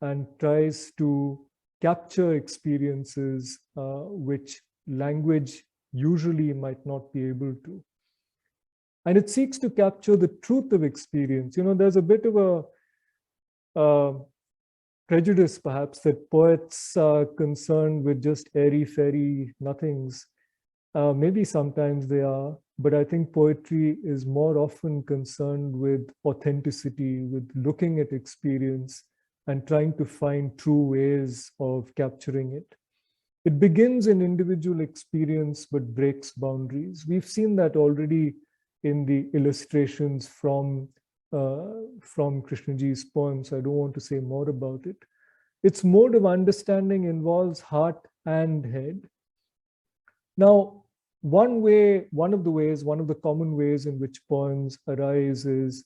and tries to capture experiences which language usually might not be able to. And it seeks to capture the truth of experience. There's a bit of a prejudice, perhaps, that poets are concerned with just airy-fairy nothings. Maybe sometimes they are, but I think poetry is more often concerned with authenticity, with looking at experience and trying to find true ways of capturing it. It begins in individual experience, but breaks boundaries. We've seen that already in the illustrations from Krishnaji's poems. I don't want to say more about it. Its mode of understanding involves heart and head. Now, one of the common ways in which poems arise is,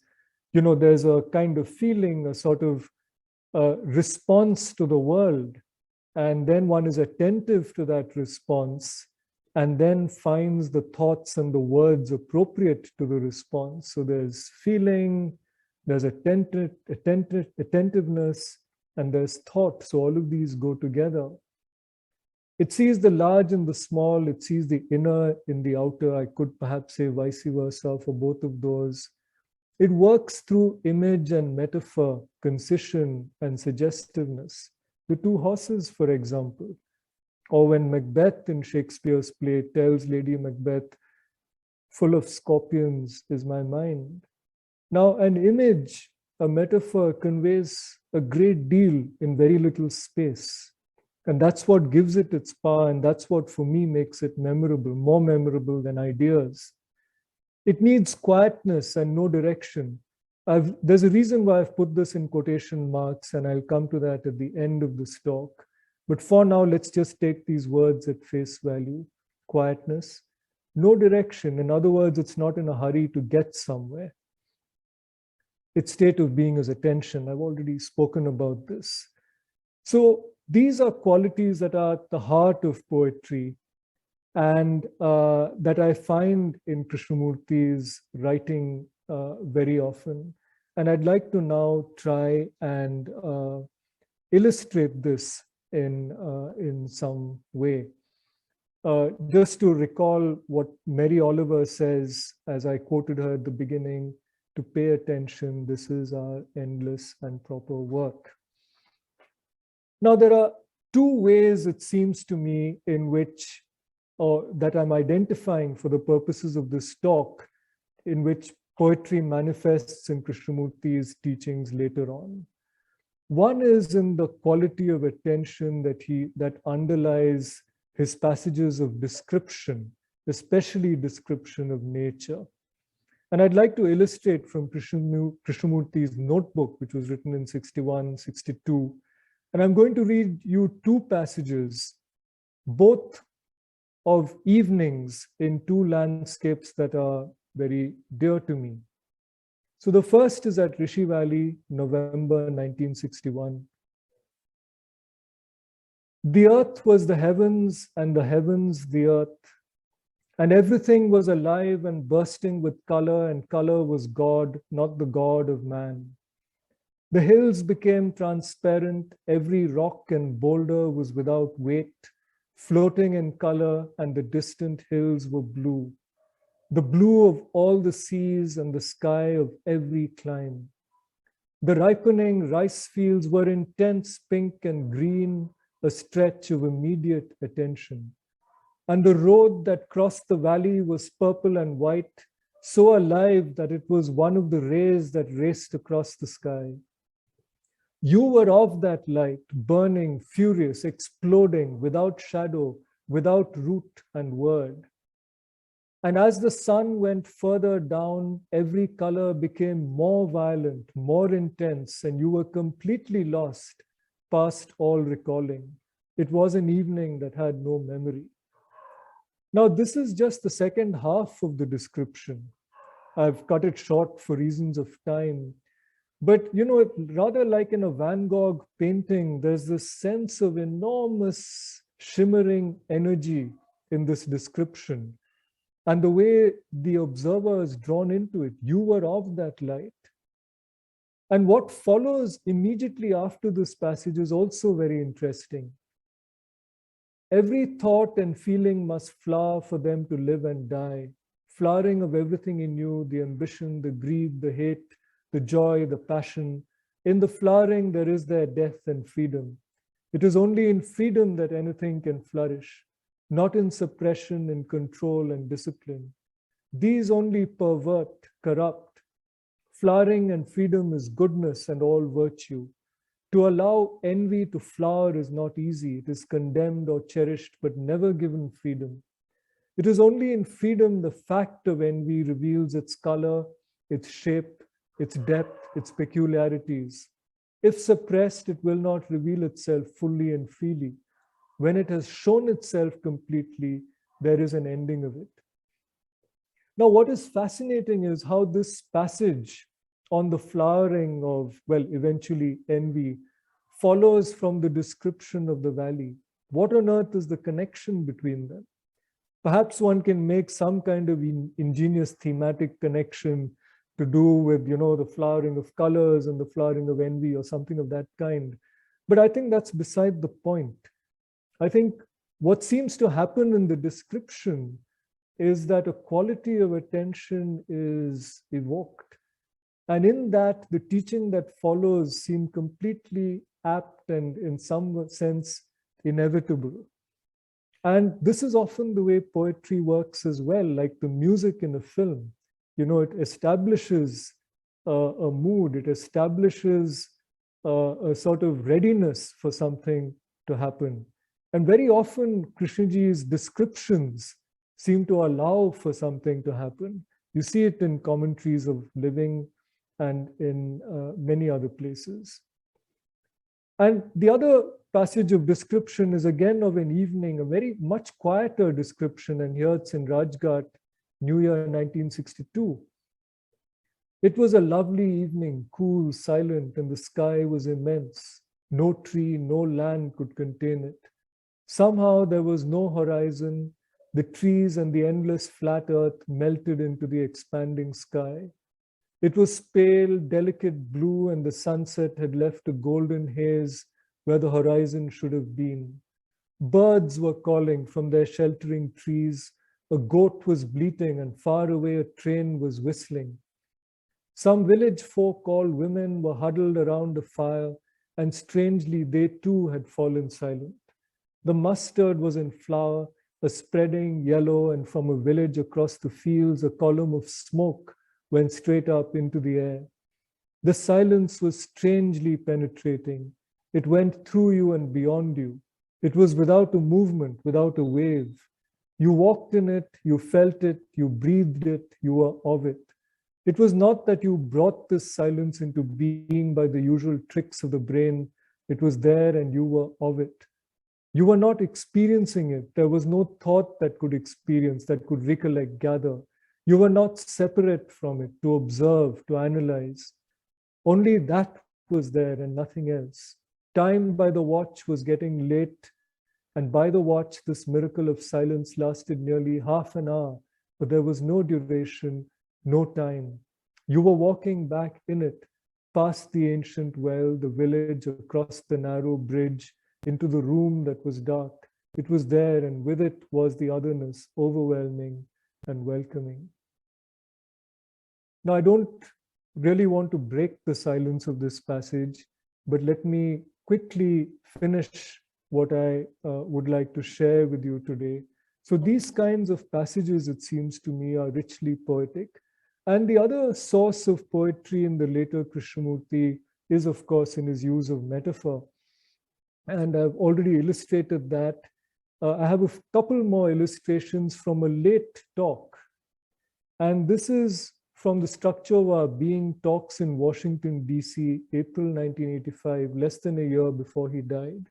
there's a kind of feeling, a sort of response to the world. And then one is attentive to that response and then finds the thoughts and the words appropriate to the response. So there's feeling, there's attentiveness, and there's thought. So all of these go together. It sees the large and the small, it sees the inner in the outer. I could perhaps say vice versa for both of those. It works through image and metaphor, concision and suggestiveness. The two horses, for example, or when Macbeth in Shakespeare's play tells Lady Macbeth, full of scorpions is my mind. Now, an image, a metaphor conveys a great deal in very little space. And that's what gives it its power. And that's what, for me, makes it memorable, more memorable than ideas. It needs quietness and no direction. There's a reason why I've put this in quotation marks, and I'll come to that at the end of this talk. But for now, let's just take these words at face value. Quietness, no direction. In other words, it's not in a hurry to get somewhere. Its state of being is attention. I've already spoken about this. So these are qualities that are at the heart of poetry and that I find in Krishnamurti's writing very often. And I'd like to now try and illustrate this in some way. Just to recall what Mary Oliver says, as I quoted her at the beginning, to pay attention, this is our endless and proper work. Now, there are two ways, it seems to me, in which, or that I'm identifying for the purposes of this talk, in which poetry manifests in Krishnamurti's teachings later on. One is in the quality of attention that underlies his passages of description, especially description of nature. And I'd like to illustrate from Krishnamurti's notebook, which was written in 61, 62. And I'm going to read you two passages, both of evenings in two landscapes that are very dear to me. So the first is at Rishi Valley, November 1961. The earth was the heavens, and the heavens the earth. And everything was alive and bursting with color, and color was God, not the God of man. The hills became transparent, every rock and boulder was without weight, floating in color, and the distant hills were blue. The blue of all the seas and the sky of every clime. The ripening rice fields were intense pink and green, a stretch of immediate attention. And the road that crossed the valley was purple and white, so alive that it was one of the rays that raced across the sky. You were of that light, burning, furious, exploding, without shadow, without root and word. And as the sun went further down, every color became more violent, more intense, and you were completely lost, past all recalling. It was an evening that had no memory. Now, this is just the second half of the description. I've cut it short for reasons of time. But, rather like in a Van Gogh painting, there's this sense of enormous shimmering energy in this description. And the way the observer is drawn into it, you were of that light. And what follows immediately after this passage is also very interesting. Every thought and feeling must flower for them to live and die. Flowering of everything in you, the ambition, the greed, the hate, the joy, the passion. In the flowering, there is their death and freedom. It is only in freedom that anything can flourish, not in suppression, in control and discipline. These only pervert, corrupt. Flowering and freedom is goodness and all virtue. To allow envy to flower is not easy. It is condemned or cherished, but never given freedom. It is only in freedom the fact of envy reveals its color, its shape, its depth, its peculiarities. If suppressed, it will not reveal itself fully and freely. When it has shown itself completely, there is an ending of it. Now, what is fascinating is how this passage on the flowering of, well, eventually envy, follows from the description of the valley. What on earth is the connection between them? Perhaps one can make some kind of ingenious thematic connection to do with, the flowering of colors and the flowering of envy or something of that kind. But I think that's beside the point. I think what seems to happen in the description is that a quality of attention is evoked. And in that, the teaching that follows seem completely apt and in some sense inevitable. And this is often the way poetry works as well, like the music in a film. It establishes a mood, it establishes a sort of readiness for something to happen. And very often, Krishnaji's descriptions seem to allow for something to happen. You see it in commentaries of living and in many other places. And the other passage of description is again of an evening, a very much quieter description, and here it's in Rajghat, New Year 1962. It was a lovely evening, cool, silent, and the sky was immense. No tree, no land could contain it. Somehow there was no horizon. The trees and the endless flat earth melted into the expanding sky. It was pale, delicate blue, and the sunset had left a golden haze where the horizon should have been. Birds were calling from their sheltering trees. A goat was bleating, and far away a train was whistling. Some village folk, all women, were huddled around a fire, and strangely they too had fallen silent. The mustard was in flower, a spreading yellow, and from a village across the fields, a column of smoke went straight up into the air. The silence was strangely penetrating. It went through you and beyond you. It was without a movement, without a wave. You walked in it, you felt it, you breathed it, you were of it. It was not that you brought this silence into being by the usual tricks of the brain. It was there and you were of it. You were not experiencing it. There was no thought that could experience, that could recollect, gather. You were not separate from it to observe, to analyze. Only that was there and nothing else. Time by the watch was getting late, and by the watch, this miracle of silence lasted nearly half an hour, but there was no duration, no time. You were walking back in it, past the ancient well, the village, across the narrow bridge, into the room that was dark. It was there, and with it was the otherness, overwhelming and welcoming. Now, I don't really want to break the silence of this passage, but let me quickly finish what I would like to share with you today. So these kinds of passages, it seems to me, are richly poetic. And the other source of poetry in the later Krishnamurti is, of course, in his use of metaphor. And I've already illustrated that. I have a couple more illustrations from a late talk. And this is from the Structure of Our Being talks in Washington, D.C., April 1985, less than a year before he died.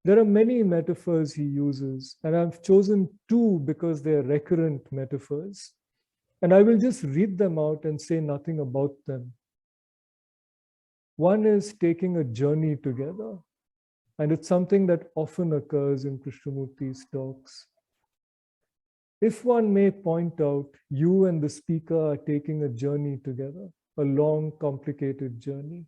There are many metaphors he uses, and I've chosen two because they are recurrent metaphors. And I will just read them out and say nothing about them. One is taking a journey together, and it's something that often occurs in Krishnamurti's talks. If one may point out, you and the speaker are taking a journey together, a long, complicated journey.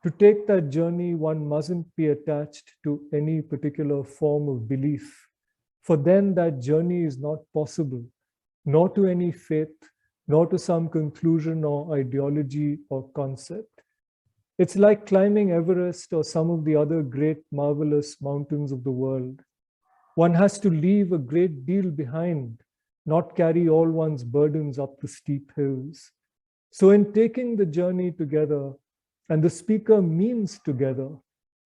To take that journey, one mustn't be attached to any particular form of belief, for then that journey is not possible, nor to any faith, nor to some conclusion or ideology or concept. It's like climbing Everest or some of the other great, marvelous mountains of the world. One has to leave a great deal behind, not carry all one's burdens up the steep hills. So in taking the journey together, and the speaker means together,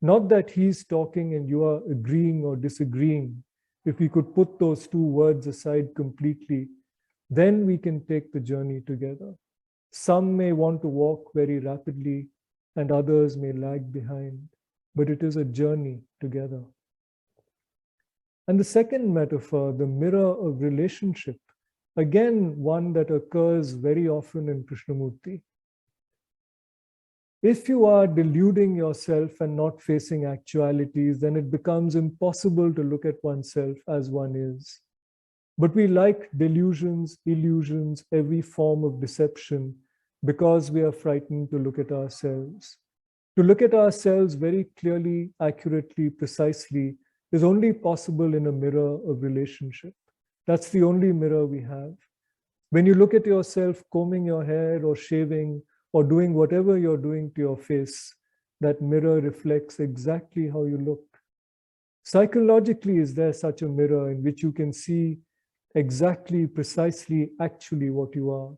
not that he's talking and you are agreeing or disagreeing. If we could put those two words aside completely, then we can take the journey together. Some may want to walk very rapidly and others may lag behind, but it is a journey together. And the second metaphor, the mirror of relationship, again, one that occurs very often in Krishnamurti. If you are deluding yourself and not facing actualities, then it becomes impossible to look at oneself as one is. But we like delusions, illusions, every form of deception because we are frightened to look at ourselves. To look at ourselves very clearly, accurately, precisely is only possible in a mirror of relationship. That's the only mirror we have. When you look at yourself combing your hair or shaving or doing whatever you're doing to your face, that mirror reflects exactly how you look. Psychologically, is there such a mirror in which you can see exactly, precisely, actually what you are?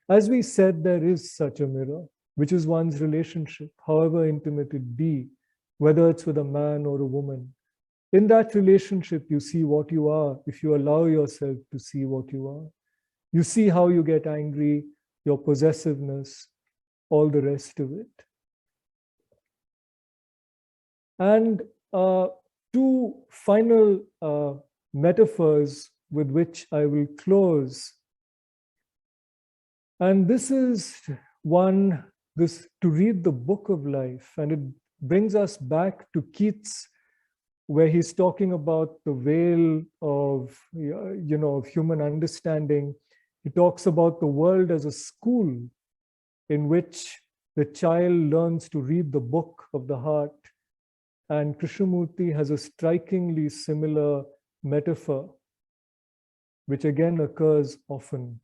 As we said, there is such a mirror, which is one's relationship, however intimate it be, whether it's with a man or a woman. In that relationship, you see what you are if you allow yourself to see what you are. You see how you get angry, your possessiveness, all the rest of it. And two final metaphors with which I will close. And this is one, to read the book of life, and it brings us back to Keats, where he's talking about the veil of, of human understanding. He talks about the world as a school in which the child learns to read the book of the heart. And Krishnamurti has a strikingly similar metaphor, which again occurs often.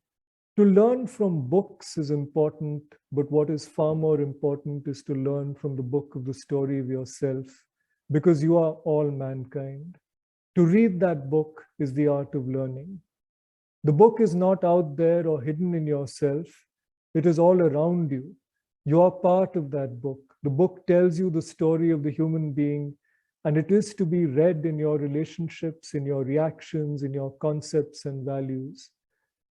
To learn from books is important, but what is far more important is to learn from the book of the story of yourself, because you are all mankind. To read that book is the art of learning. The book is not out there or hidden in yourself. It is all around you. You are part of that book. The book tells you the story of the human being, and it is to be read in your relationships, in your reactions, in your concepts and values.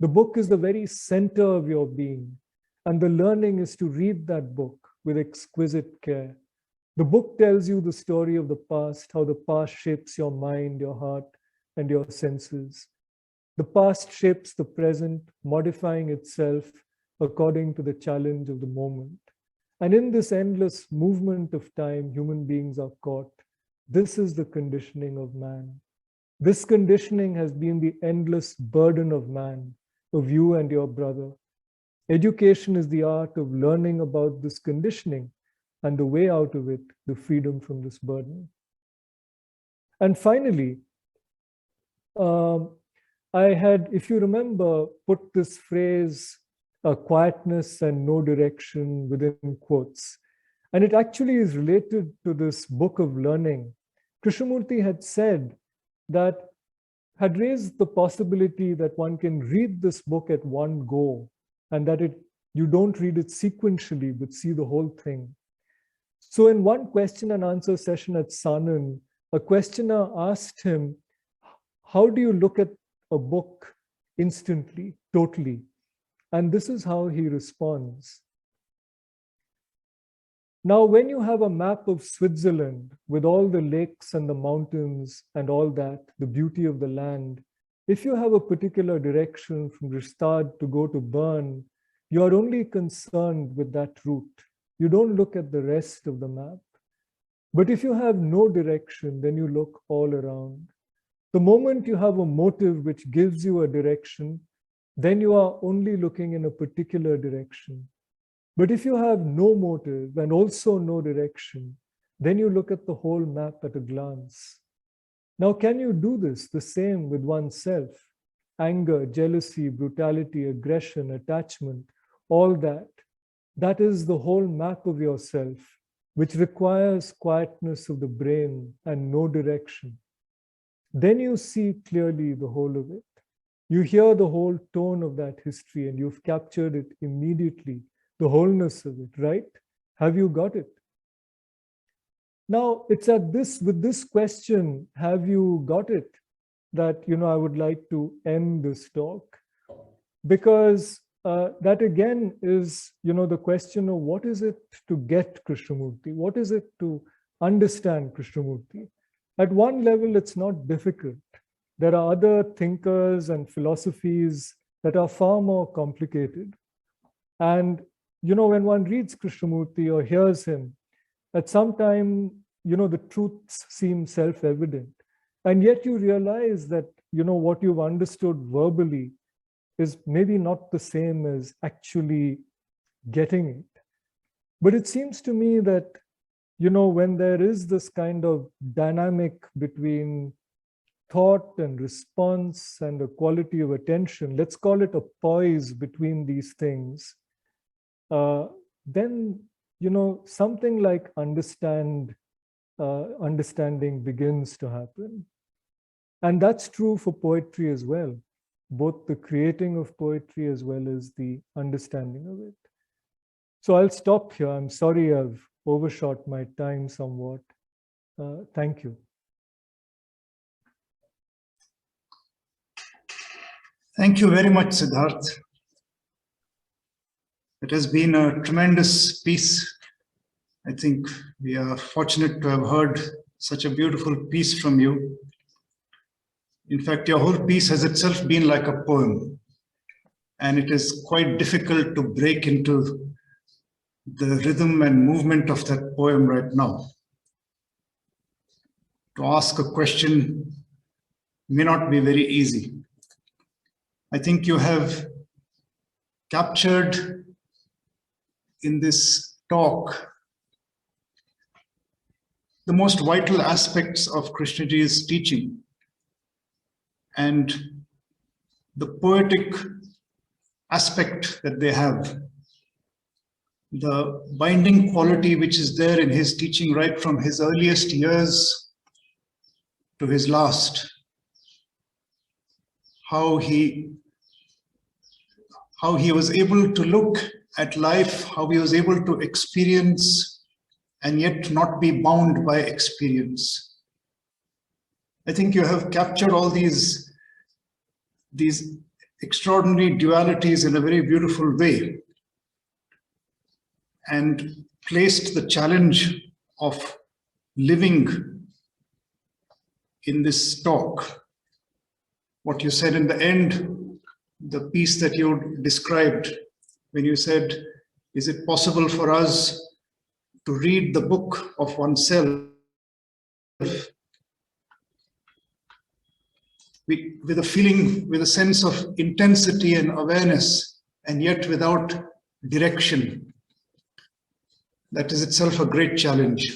The book is the very center of your being. And the learning is to read that book with exquisite care. The book tells you the story of the past, how the past shapes your mind, your heart, and your senses. The past shapes the present, modifying itself according to the challenge of the moment. And in this endless movement of time, human beings are caught. This is the conditioning of man. This conditioning has been the endless burden of man, of you and your brother. Education is the art of learning about this conditioning and the way out of it, the freedom from this burden. And finally, I had, if you remember, put this phrase, quietness and no direction within quotes. And it actually is related to this book of learning. Krishnamurti had said that, had raised the possibility that one can read this book at one go and that you don't read it sequentially, but see the whole thing. So in one question and answer session at Sanan, a questioner asked him, how do you look at a book instantly, totally? And this is how he responds. Now, when you have a map of Switzerland with all the lakes and the mountains and all that, the beauty of the land, if you have a particular direction from Ristad to go to Bern, you are only concerned with that route. You don't look at the rest of the map. But if you have no direction, then you look all around. The moment you have a motive which gives you a direction, then you are only looking in a particular direction. But if you have no motive and also no direction, then you look at the whole map at a glance. Now, can you do this the same with oneself? Anger, jealousy, brutality, aggression, attachment, all that. That is the whole map of yourself, which requires quietness of the brain and no direction. Then you see clearly the whole of it. You hear the whole tone of that history and you've captured it immediately, the wholeness of it, right? Have you got it? Now, it's with this question, have you got it, that I would like to end this talk. Because that again is, the question of what is it to get Krishnamurti? What is it to understand Krishnamurti? At one level, it's not difficult. There are other thinkers and philosophies that are far more complicated. And, when one reads Krishnamurti or hears him, at some time, the truths seem self-evident. And yet you realize that, what you've understood verbally is maybe not the same as actually getting it. But it seems to me that, when there is this kind of dynamic between thought and response and a quality of attention, let's call it a poise between these things, then, something like understanding begins to happen. And that's true for poetry as well, both the creating of poetry as well as the understanding of it. So I'll stop here. I'm sorry I've overshot my time somewhat. Thank you. Thank you very much, Siddharth. It has been a tremendous piece. I think we are fortunate to have heard such a beautiful piece from you. In fact, your whole piece has itself been like a poem, and it is quite difficult to break into the rhythm and movement of that poem right now. To ask a question may not be very easy. I think you have captured in this talk the most vital aspects of Krishnaji's teaching and the poetic aspect that they have, the binding quality which is there in his teaching right from his earliest years to his last, how he was able to look at life, how he was able to experience and yet not be bound by experience. I think you have captured all these extraordinary dualities in a very beautiful way. and placed the challenge of living in this talk. What you said in the end, the piece that you described, when you said, is it possible for us to read the book of oneself with a feeling, with a sense of intensity and awareness, and yet without direction? That is itself a great challenge.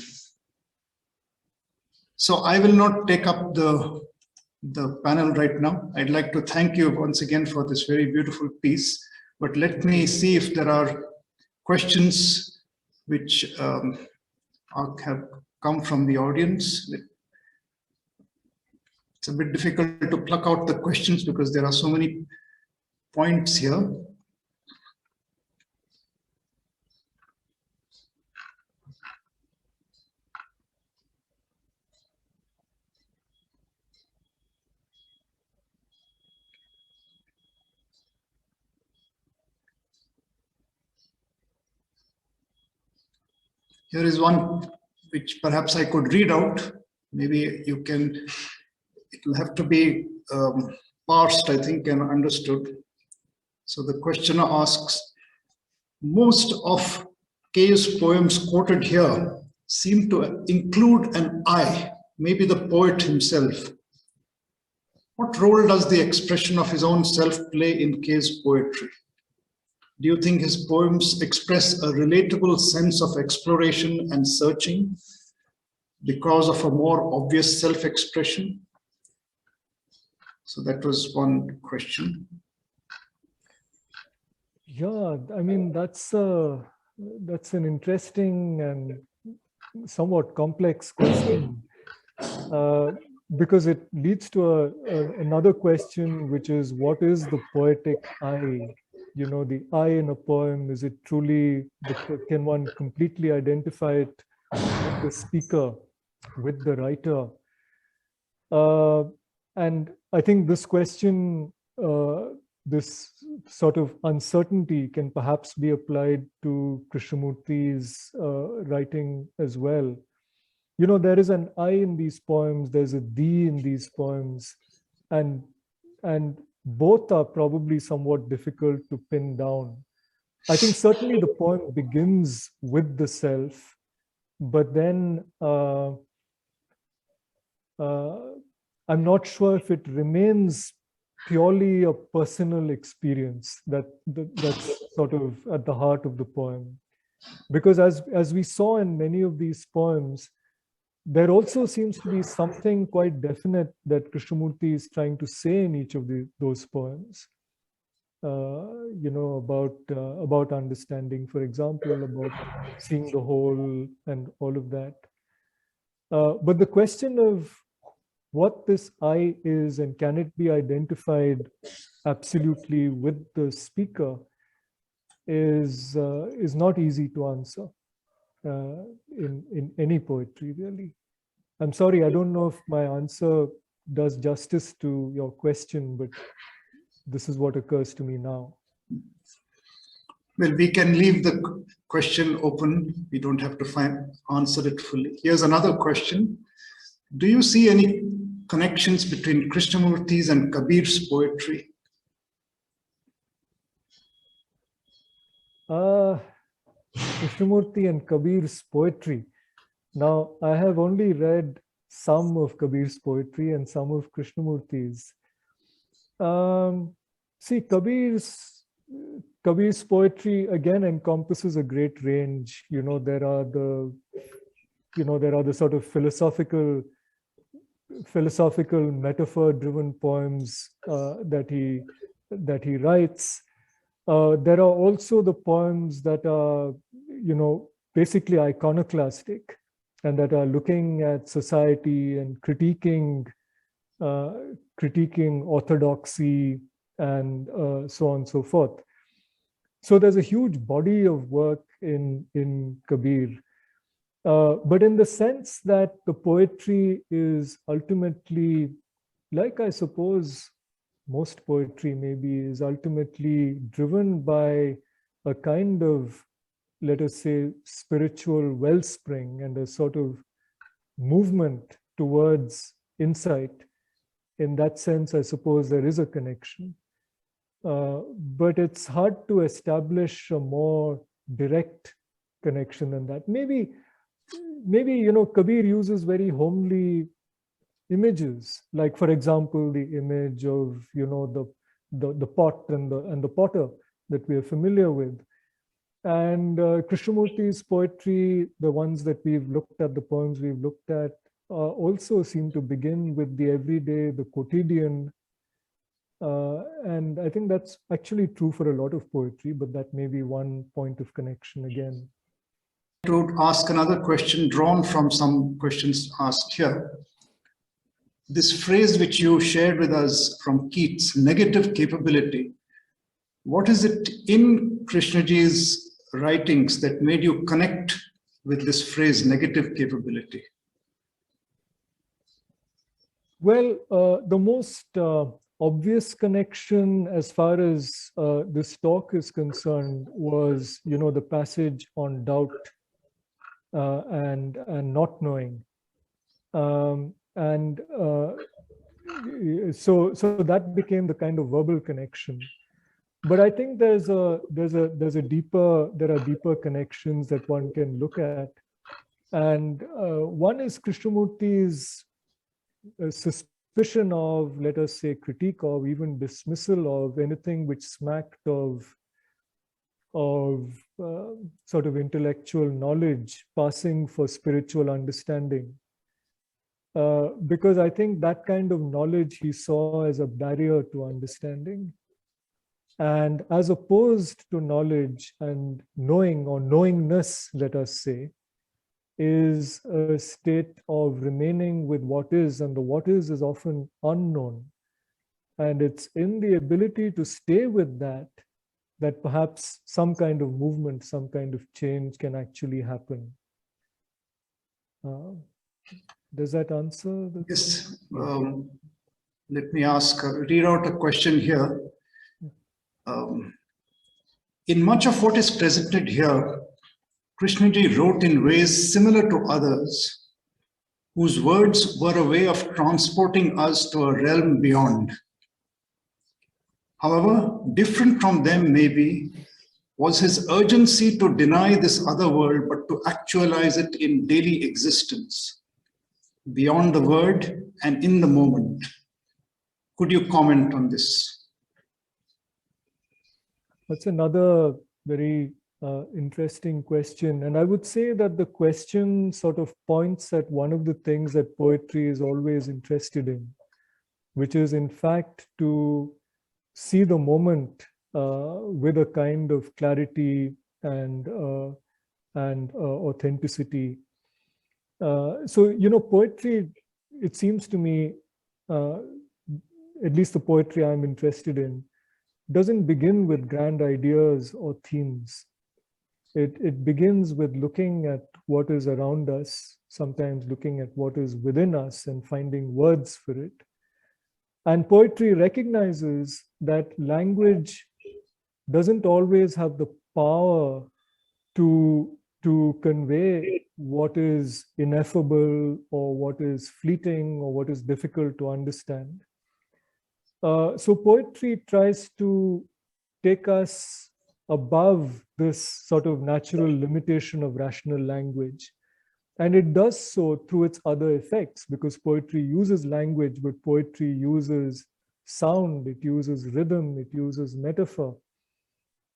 So I will not take up the panel right now. I'd like to thank you once again for this very beautiful piece, but let me see if there are questions which have come from the audience. It's a bit difficult to pluck out the questions because there are so many points here. Here is one which perhaps I could read out. Maybe you can, it will have to be parsed, I think, and understood. So the questioner asks, most of K's poems quoted here seem to include an I, maybe the poet himself. What role does the expression of his own self play in K's poetry? Do you think his poems express a relatable sense of exploration and searching because of a more obvious self-expression? So that was one question. Yeah, I mean, that's an interesting and somewhat complex question, because it leads to another question, which is, what is the poetic I? You know, the I in a poem, is it truly, can one completely identify it with the speaker, with the writer? And I think this question, this sort of uncertainty can perhaps be applied to Krishnamurti's writing as well. You know, there is an I in these poems, there's a thee in these poems, and both are probably somewhat difficult to pin down. I think certainly the poem begins with the self, but then I'm not sure if it remains purely a personal experience that's sort of at the heart of the poem. Because as we saw in many of these poems, there also seems to be something quite definite that Krishnamurti is trying to say in each of those poems. You know, about understanding, for example, about seeing the whole and all of that. But the question of what this I is and can it be identified absolutely with the speaker is not easy to answer in any poetry, really. I'm sorry, I don't know if my answer does justice to your question, but this is what occurs to me now. Well, we can leave the question open. We don't have to answer it fully. Here's another question. Do you see any connections between Krishnamurti's and Kabir's poetry? Krishnamurti and Kabir's poetry. Now, I have only read some of Kabir's poetry and some of Krishnamurti's. See, Kabir's poetry again encompasses a great range. You know, there are the sort of philosophical metaphor-driven poems that he writes. There are also the poems that are, you know, basically iconoclastic and that are looking at society and critiquing orthodoxy and so on and so forth. So there's a huge body of work in Kabir. But in the sense that the poetry is ultimately, like I suppose most poetry maybe, is ultimately driven by a kind of let us say, spiritual wellspring and a sort of movement towards insight. In that sense, I suppose there is a connection. But it's hard to establish a more direct connection than that. Maybe, Kabir uses very homely images, like, for example, the image of, the pot and the potter that we are familiar with. And Krishnamurti's poetry, the ones that we've looked at, the poems we've looked at, also seem to begin with the everyday, the quotidian. And I think that's actually true for a lot of poetry, but that may be one point of connection again. To ask another question drawn from some questions asked here. This phrase which you shared with us from Keats, negative capability, what is it in Krishnaji's writings that made you connect with this phrase, negative capability? Well, the most obvious connection as far as this talk is concerned was, the passage on doubt and not knowing. So that became the kind of verbal connection. But I think there are deeper connections that one can look at. And one is Krishnamurti's suspicion of, let us say, critique of, even dismissal of anything which smacked of sort of intellectual knowledge passing for spiritual understanding. Because I think that kind of knowledge he saw as a barrier to understanding. And as opposed to knowledge and knowing, or knowingness, let us say, is a state of remaining with what is, and the what is often unknown. And it's in the ability to stay with that perhaps some kind of movement, some kind of change can actually happen. Does that answer? Yes. Let me read out a question here. In much of what is presented here, Krishnaji wrote in ways similar to others, whose words were a way of transporting us to a realm beyond. However, different from them maybe was his urgency to deny this other world, but to actualize it in daily existence, beyond the word and in the moment. Could you comment on this? That's another very interesting question. And I would say that the question sort of points at one of the things that poetry is always interested in, which is in fact to see the moment with a kind of clarity and authenticity. So, poetry, it seems to me, at least the poetry I'm interested in, doesn't begin with grand ideas or themes. It begins with looking at what is around us, sometimes looking at what is within us and finding words for it. And poetry recognizes that language doesn't always have the power to convey what is ineffable or what is fleeting or what is difficult to understand. So poetry tries to take us above this sort of natural limitation of rational language. And it does so through its other effects, because poetry uses language, but poetry uses sound, it uses rhythm, it uses metaphor.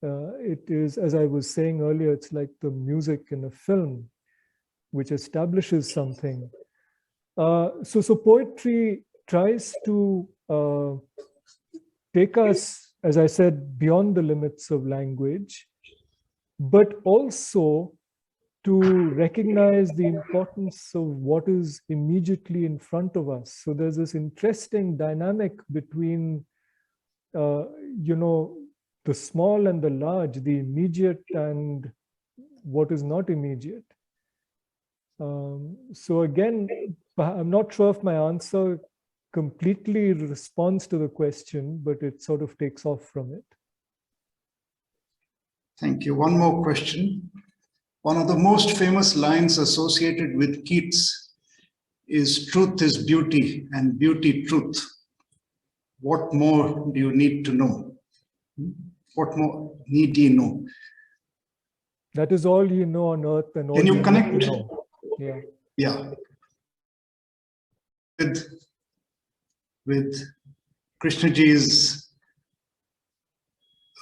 It is, as I was saying earlier, it's like the music in a film, which establishes something. So poetry tries to take us, as I said, beyond the limits of language, but also to recognize the importance of what is immediately in front of us. So there's this interesting dynamic between, the small and the large, the immediate and what is not immediate. So again, I'm not sure if my answer completely responds to the question, but it sort of takes off from it. Thank you. One more question. One of the most famous lines associated with Keats is truth is beauty and beauty truth. What more do you need to know? What more need ye know? That is all you know on earth and all Can you need connect? to know. Yeah. Yeah. With Krishnaji's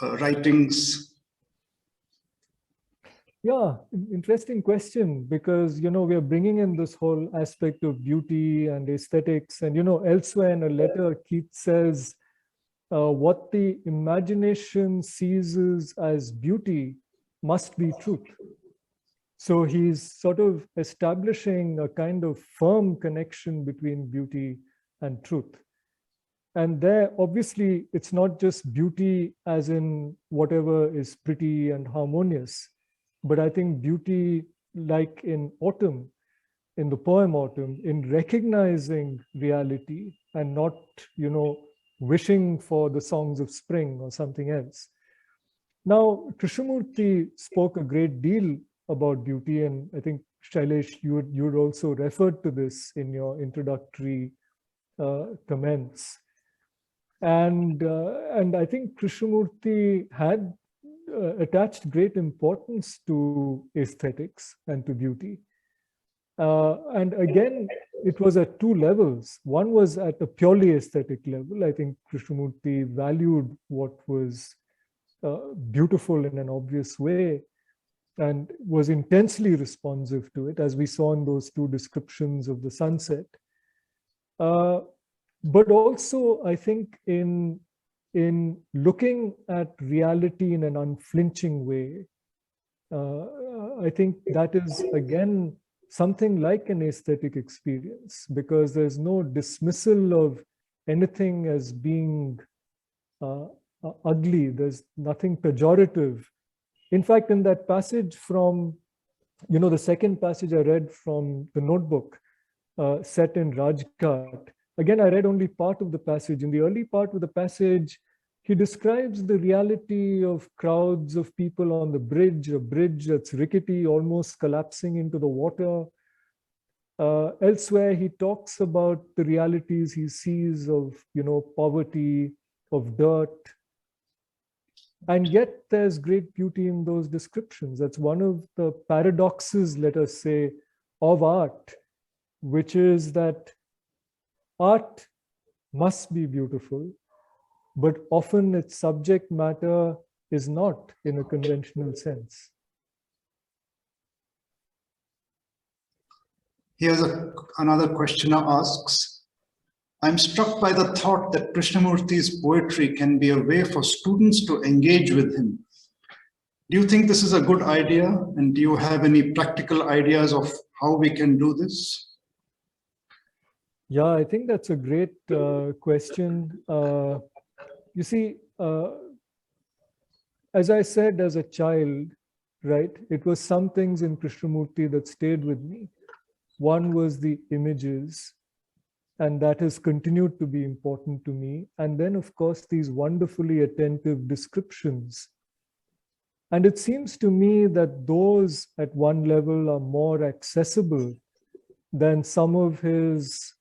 writings. Yeah, interesting question, because, we are bringing in this whole aspect of beauty and aesthetics. And, elsewhere in a letter, Keats says, what the imagination seizes as beauty must be truth. So he's sort of establishing a kind of firm connection between beauty and truth. And there, obviously, it's not just beauty as in whatever is pretty and harmonious, but I think beauty, like in Autumn, in the poem Autumn, in recognizing reality and not, wishing for the songs of spring or something else. Now, Krishnamurti spoke a great deal about beauty, and I think, Shailesh, you'd also referred to this in your introductory comments. And I think Krishnamurti had attached great importance to aesthetics and to beauty. And again, it was at two levels. One was at a purely aesthetic level. I think Krishnamurti valued what was beautiful in an obvious way and was intensely responsive to it, as we saw in those two descriptions of the sunset. But also, I think in looking at reality in an unflinching way, I think that is, again, something like an aesthetic experience, because there's no dismissal of anything as being ugly. There's nothing pejorative. In fact, in that passage from, the second passage I read from the notebook, set in Rajghat, again, I read only part of the passage. In the early part of the passage, he describes the reality of crowds of people on the bridge, a bridge that's rickety, almost collapsing into the water. Elsewhere, he talks about the realities he sees of, poverty, of dirt. And yet there's great beauty in those descriptions. That's one of the paradoxes, let us say, of art, which is that art must be beautiful, but often its subject matter is not in a conventional sense. Here's another questioner asks, I'm struck by the thought that Krishnamurti's poetry can be a way for students to engage with him. Do you think this is a good idea? And do you have any practical ideas of how we can do this? Yeah, I think that's a great question. You see, as I said, as a child, right, it was some things in Krishnamurti that stayed with me. One was the images, and that has continued to be important to me. And then, of course, these wonderfully attentive descriptions. And it seems to me that those at one level are more accessible than some of his,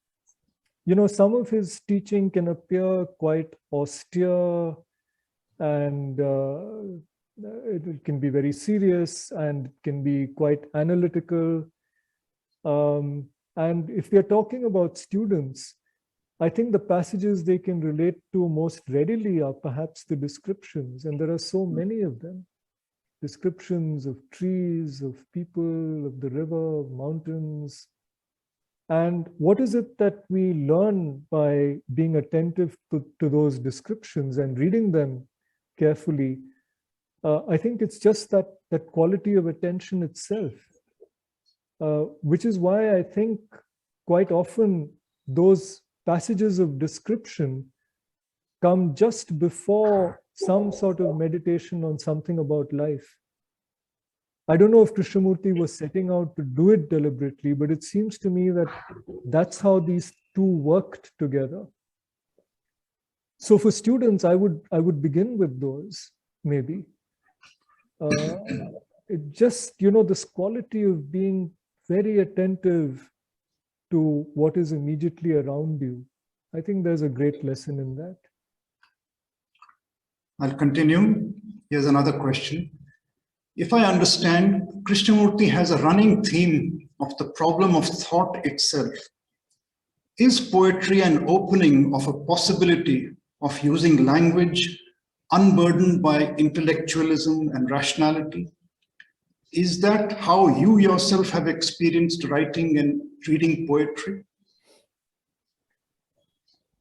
some of his teaching can appear quite austere, and it can be very serious and can be quite analytical. And if we are talking about students, I think the passages they can relate to most readily are perhaps the descriptions, and there are so many of them. Descriptions of trees, of people, of the river, of mountains. And what is it that we learn by being attentive to those descriptions and reading them carefully? I think it's just that quality of attention itself. Which is why I think quite often those passages of description come just before some sort of meditation on something about life. I don't know if Krishnamurti was setting out to do it deliberately, but it seems to me that that's how these two worked together. So for students, I would begin with those, maybe. it just, this quality of being very attentive to what is immediately around you. I think there's a great lesson in that. I'll continue. Here's another question. If I understand, Krishnamurti has a running theme of the problem of thought itself. Is poetry an opening of a possibility of using language unburdened by intellectualism and rationality? Is that how you yourself have experienced writing and reading poetry?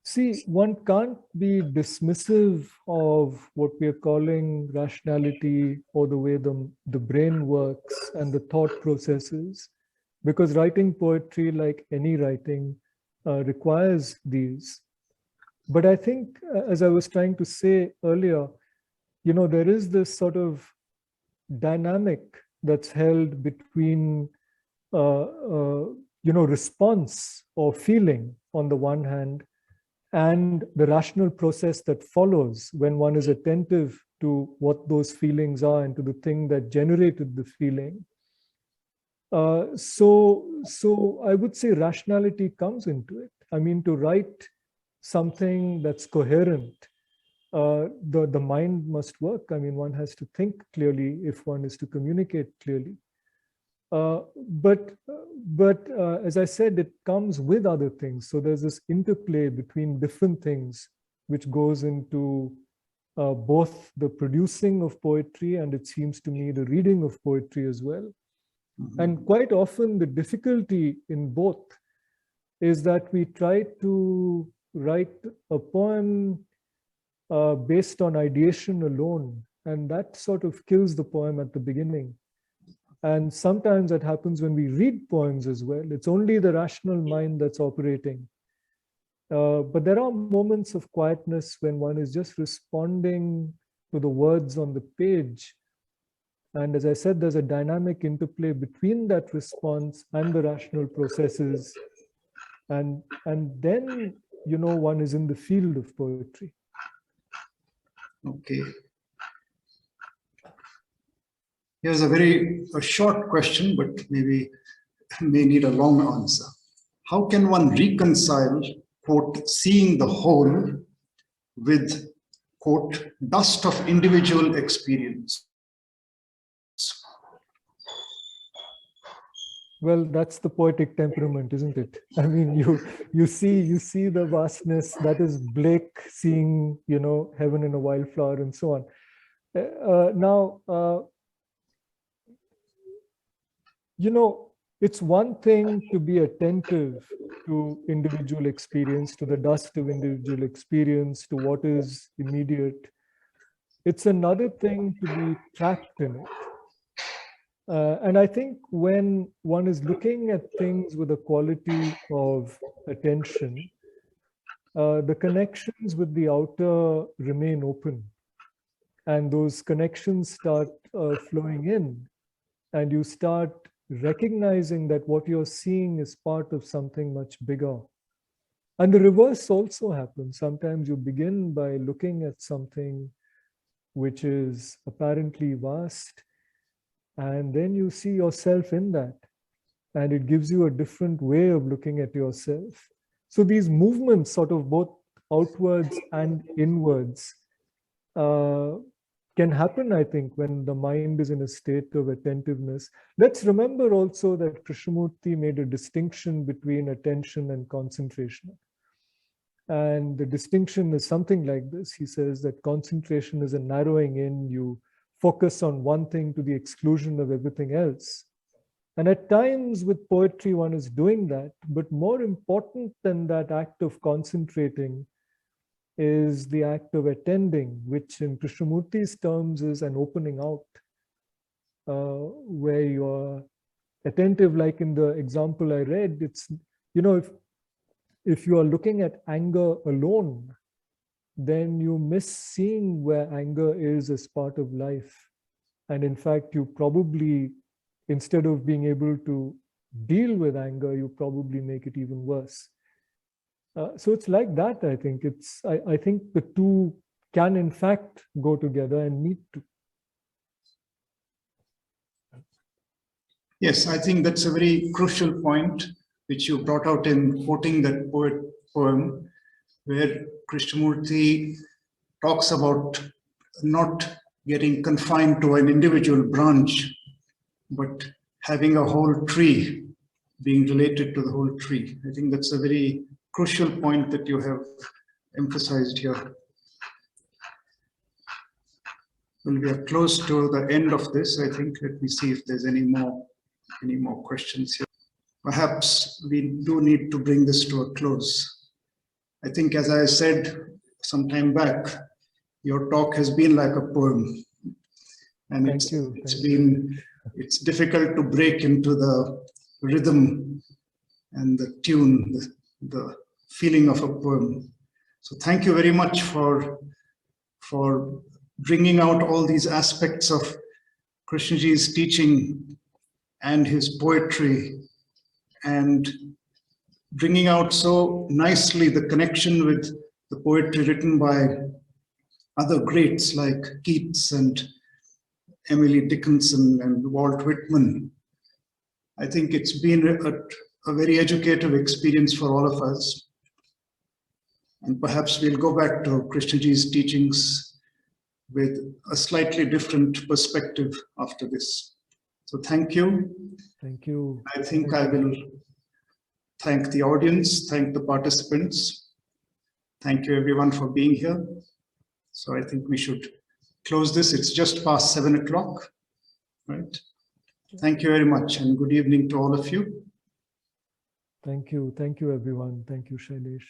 See, one can't be dismissive of what we are calling rationality or the way the brain works and the thought processes, because writing poetry, like any writing, requires these. But I think, as I was trying to say earlier, there is this sort of dynamic that's held between, response or feeling on the one hand, and the rational process that follows when one is attentive to what those feelings are and to the thing that generated the feeling. So I would say rationality comes into it. I mean, to write something that's coherent, the mind must work. I mean, one has to think clearly if one is to communicate clearly. But as I said, it comes with other things. So there's this interplay between different things which goes into both the producing of poetry and, it seems to me, the reading of poetry as well. Mm-hmm. And quite often the difficulty in both is that we try to write a poem based on ideation alone, and that sort of kills the poem at the beginning. And sometimes that happens when we read poems as well. It's only the rational mind that's operating. But there are moments of quietness when one is just responding to the words on the page. And as I said, there's a dynamic interplay between that response and the rational processes. And then, one is in the field of poetry. Okay. Here's a short question, but maybe may need a long answer. How can one reconcile, quote, seeing the whole with, quote, dust of individual experience? Well, that's the poetic temperament, isn't it? I mean, you see the vastness. That is Blake seeing, heaven in a wildflower and so on. Now, it's one thing to be attentive to individual experience, to the dust of individual experience, to what is immediate. It's another thing to be trapped in it. And I think when one is looking at things with a quality of attention, the connections with the outer remain open. And those connections start flowing in. And you start recognizing that what you're seeing is part of something much bigger. And the reverse also happens. Sometimes you begin by looking at something which is apparently vast, and then you see yourself in that. And it gives you a different way of looking at yourself. So these movements, sort of both outwards and inwards, can happen, I think, when the mind is in a state of attentiveness. Let's remember also that Krishnamurti made a distinction between attention and concentration. And the distinction is something like this. He says that concentration is a narrowing in. You focus on one thing to the exclusion of everything else. And at times with poetry, one is doing that. But more important than that act of concentrating is the act of attending, which in Krishnamurti's terms is an opening out, where you're attentive, like in the example I read. It's, if you are looking at anger alone, then you miss seeing where anger is as part of life. And in fact, you probably, instead of being able to deal with anger, you probably make it even worse. So it's like that, I think. I think the two can, in fact, go together and need to. Yes, I think that's a very crucial point which you brought out in quoting that poem, where Krishnamurti talks about not getting confined to an individual branch, but having a whole tree, being related to the whole tree. I think that's a very crucial point that you have emphasized here. Well, we are close to the end of this. I think, let me see if there's any more questions here. Perhaps we do need to bring this to a close. I think, as I said some time back, your talk has been like a poem. And it's difficult to break into the rhythm and the tune, the feeling of a poem. So thank you very much for bringing out all these aspects of Krishnaji's teaching and his poetry, and bringing out so nicely the connection with the poetry written by other greats like Keats and Emily Dickinson and Walt Whitman. I think it's been a very educative experience for all of us. And perhaps we'll go back to Krishnaji's teachings with a slightly different perspective after this. So thank you. Thank you. I think I will thank the audience, thank the participants. Thank you everyone for being here. So I think we should close this. It's just past 7 o'clock, right? Thank you very much and good evening to all of you. Thank you. Thank you, everyone. Thank you, Shailesh.